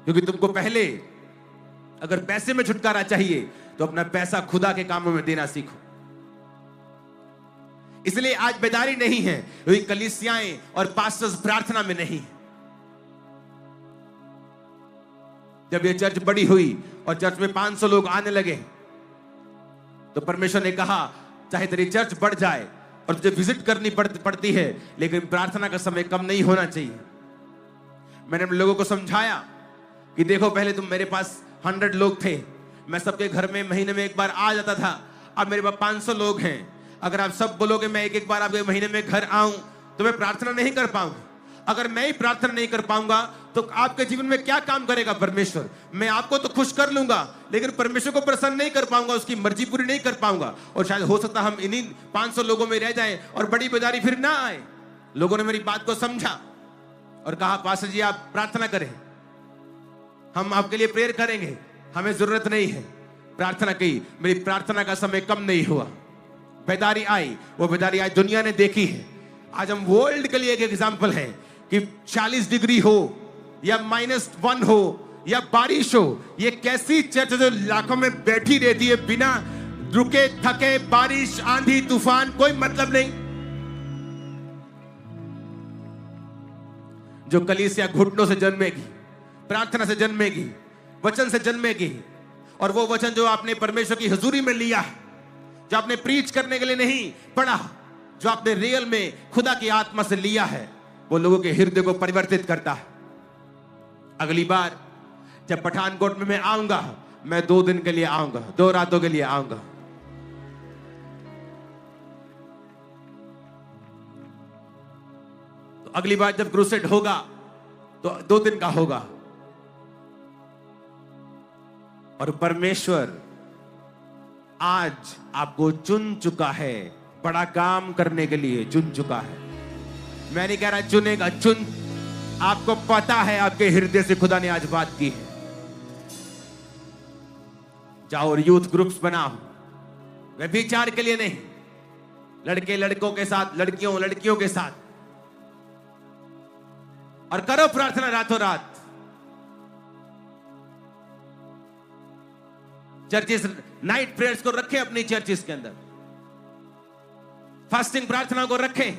क्योंकि तुमको पहले अगर पैसे में छुटकारा चाहिए तो अपना पैसा खुदा के कामों में देना सीखो। इसलिए आज बेदारी नहीं है, क्योंकि कलीसियाएं और पास्टर्स प्रार्थना में नहीं। जब ये चर्च बड़ी हुई और चर्च में 500 लोग आने लगे, तो परमेश्वर ने कहा चाहे तेरी चर्च बढ़ जाए और तुझे विजिट करनी पड़ती है, लेकिन प्रार्थना का समय कम नहीं होना चाहिए। मैंने अपने लोगों को समझाया कि देखो पहले तुम मेरे पास 100 लोग थे, मैं सबके घर में महीने में एक बार आ जाता था, अब मेरे पास 500 लोग हैं। अगर आप सब बोलोगे मैं एक बार आपके महीने में घर आऊं तो मैं प्रार्थना नहीं कर पाऊंगा। अगर मैं ही प्रार्थना नहीं कर पाऊंगा तो आपके जीवन में क्या काम करेगा परमेश्वर? मैं आपको तो खुश कर लूंगा, लेकिन परमेश्वर को प्रसन्न नहीं कर पाऊंगा, उसकी मर्जी पूरी नहीं कर पाऊंगा। और शायद हो सकता हम इन्हीं 500 लोगों में रह जाएं और बड़ी बेदारी फिर ना आए। लोगों ने मेरी बात को समझा और कहा पास्टर जी आप प्रार्थना करें, हम आपके लिए प्रेयर करेंगे, हमें जरूरत नहीं है। प्रार्थना की, मेरी प्रार्थना का समय कम नहीं हुआ, बेदारी आई, वो बेदारी आज दुनिया ने देखी है। आज हम वर्ल्ड के लिए एक एग्जाम्पल है कि 40 डिग्री हो या -1 हो या बारिश हो, ये कैसी चर्च जो लाखों में बैठी रहती है बिना रुके थके, बारिश आंधी तूफान कोई मतलब नहीं। जो कलीसिया घुटनों से जन्मेगी, प्रार्थना से जन्मेगी, वचन से जन्मेगी, और वो वचन जो आपने परमेश्वर की हुजूरी में लिया, जो आपने प्रीच करने के लिए नहीं पढ़ा, जो आपने रियल में खुदा की आत्मा से लिया है, वो लोगों के हृदय को परिवर्तित करता है। अगली बार जब पठानकोट में मैं आऊंगा, मैं 2 दिन के लिए आऊंगा, 2 रातों के लिए आऊंगा। तो अगली बार जब क्रूसेड होगा तो 2 दिन का होगा, और परमेश्वर आज आपको चुन चुका है, बड़ा काम करने के लिए चुन चुका है। मैं नहीं कह रहा चुनेगा, चुन, आपको पता है आपके हृदय से खुदा ने आज बात की है। जाओ और यूथ ग्रुप्स बनाओ, व्यभिचार के लिए नहीं, लड़के लड़कों के साथ, लड़कियों लड़कियों के साथ, और करो प्रार्थना रातों रात। चर्चिस नाइट प्रेयर्स को रखें अपनी चर्चिस के अंदर, फास्टिंग प्रार्थना को रखें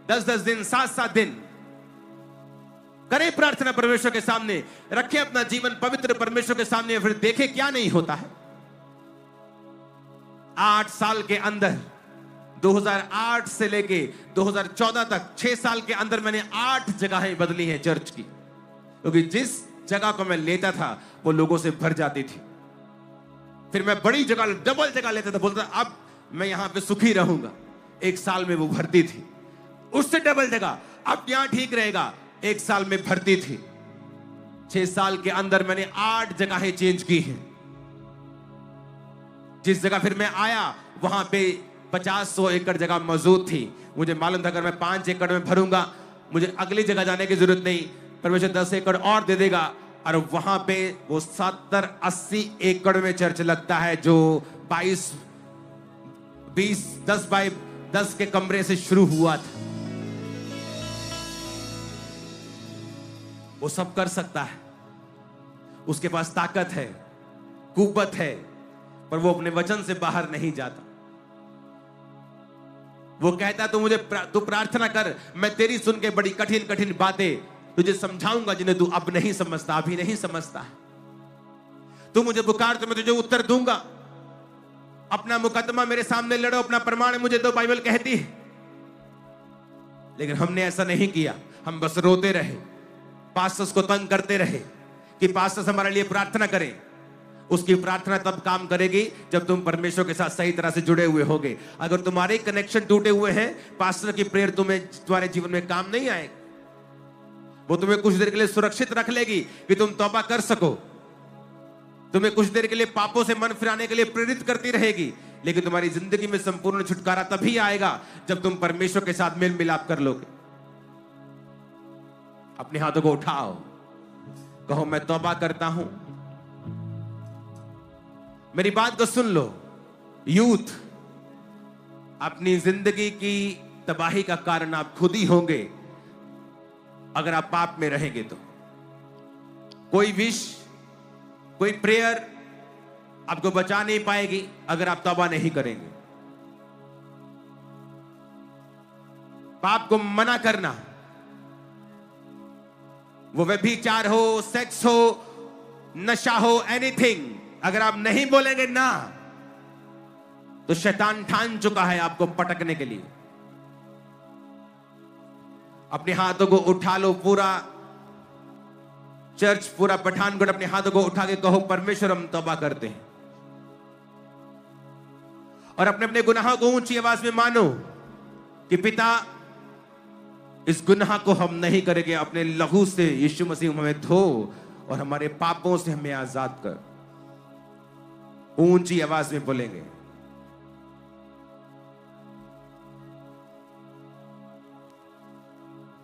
10-10 दिन, 7-7 दिन करें प्रार्थना परमेश्वर के सामने, रखें अपना जीवन पवित्र परमेश्वर के सामने, फिर देखें क्या नहीं होता है। 8 साल के अंदर, 2008 से लेके 2014 तक 6 साल के अंदर मैंने 8 जगहें बदली हैं चर्च की, क्योंकि जिस जगह को मैं लेता था वो लोगों से भर जाती थी। फिर मैं बड़ी जगह, डबल जगह लेता था, बोलता अब मैं यहां पे सुखी रहूंगा। 1 साल में वो भरती थी, उससे डबल जगह, अब यहां ठीक रहेगा, 1 साल में भरती थी। 6 साल के अंदर मैंने 8 जगहें चेंज की हैं। जिस जगह फिर मैं आया वहां पे 50-100 एकड़ जगह मौजूद थी। मुझे मालूम था अगर मैं 5 एकड़ में भरूंगा मुझे अगली जगह जाने की जरूरत नहीं, परमेश्वर 10 एकड़ और दे देगा, और वहां पे वो 70-80 एकड़ में चर्च लगता है, जो 10 बाय 10 के कमरे से शुरू हुआ था। वो सब कर सकता है, उसके पास ताकत है, कुव्वत है, पर वो अपने वचन से बाहर नहीं जाता। वो कहता तू प्रार्थना कर, मैं तेरी सुन के बड़ी कठिन कठिन बातें तुझे समझाऊंगा जिन्हें तू अब नहीं समझता, अभी नहीं समझता। तू मुझे पुकार तो मैं तुझे उत्तर दूंगा। अपना मुकदमा मेरे सामने लड़ो, अपना प्रमाण मुझे दो, बाइबल कहती है। लेकिन हमने ऐसा नहीं किया, हम बस रोते रहे, पास्टर्स को तंग करते रहे कि पास्टर्स हमारे लिए प्रार्थना करें। उसकी प्रार्थना तब काम करेगी जब तुम परमेश्वर के साथ सही तरह से जुड़े हुए होगे। अगर तुम्हारे कनेक्शन टूटे हुए हैं, पास्टर की प्रेयर तुम्हारे जीवन में काम नहीं आएगी। वो तुम्हें कुछ देर के लिए सुरक्षित रख लेगी कि तुम तौबा कर सको, तुम्हें कुछ देर के लिए पापों से मन फिराने के लिए प्रेरित करती रहेगी, लेकिन तुम्हारी जिंदगी में संपूर्ण छुटकारा तभी आएगा जब तुम परमेश्वर के साथ मेल मिलाप कर लोगे। अपने हाथों को उठाओ, कहो मैं तौबा करता हूं। मेरी बात को सुन लो, यूथ, अपनी जिंदगी की तबाही का कारण आप खुद ही होंगे अगर आप पाप में रहेंगे। तो कोई विश, कोई प्रेयर आपको बचा नहीं पाएगी अगर आप तौबा नहीं करेंगे। पाप को मना करना, वो व्यभिचार हो, सेक्स हो, नशा हो, एनीथिंग, अगर आप नहीं बोलेंगे ना, तो शैतान ठान चुका है आपको पटकने के लिए। अपने हाथों को उठा लो, पूरा चर्च, पूरा पठानकोट अपने हाथों को उठा के कहो परमेश्वर हम तौबा करते हैं। और अपने अपने गुनाहों को ऊंची आवाज में मानो कि पिता, इस गुनाह को हम नहीं करेंगे। अपने लहू से यीशु मसीह हमें धो और हमारे पापों से हमें आजाद कर। ऊंची आवाज में बोलेंगे।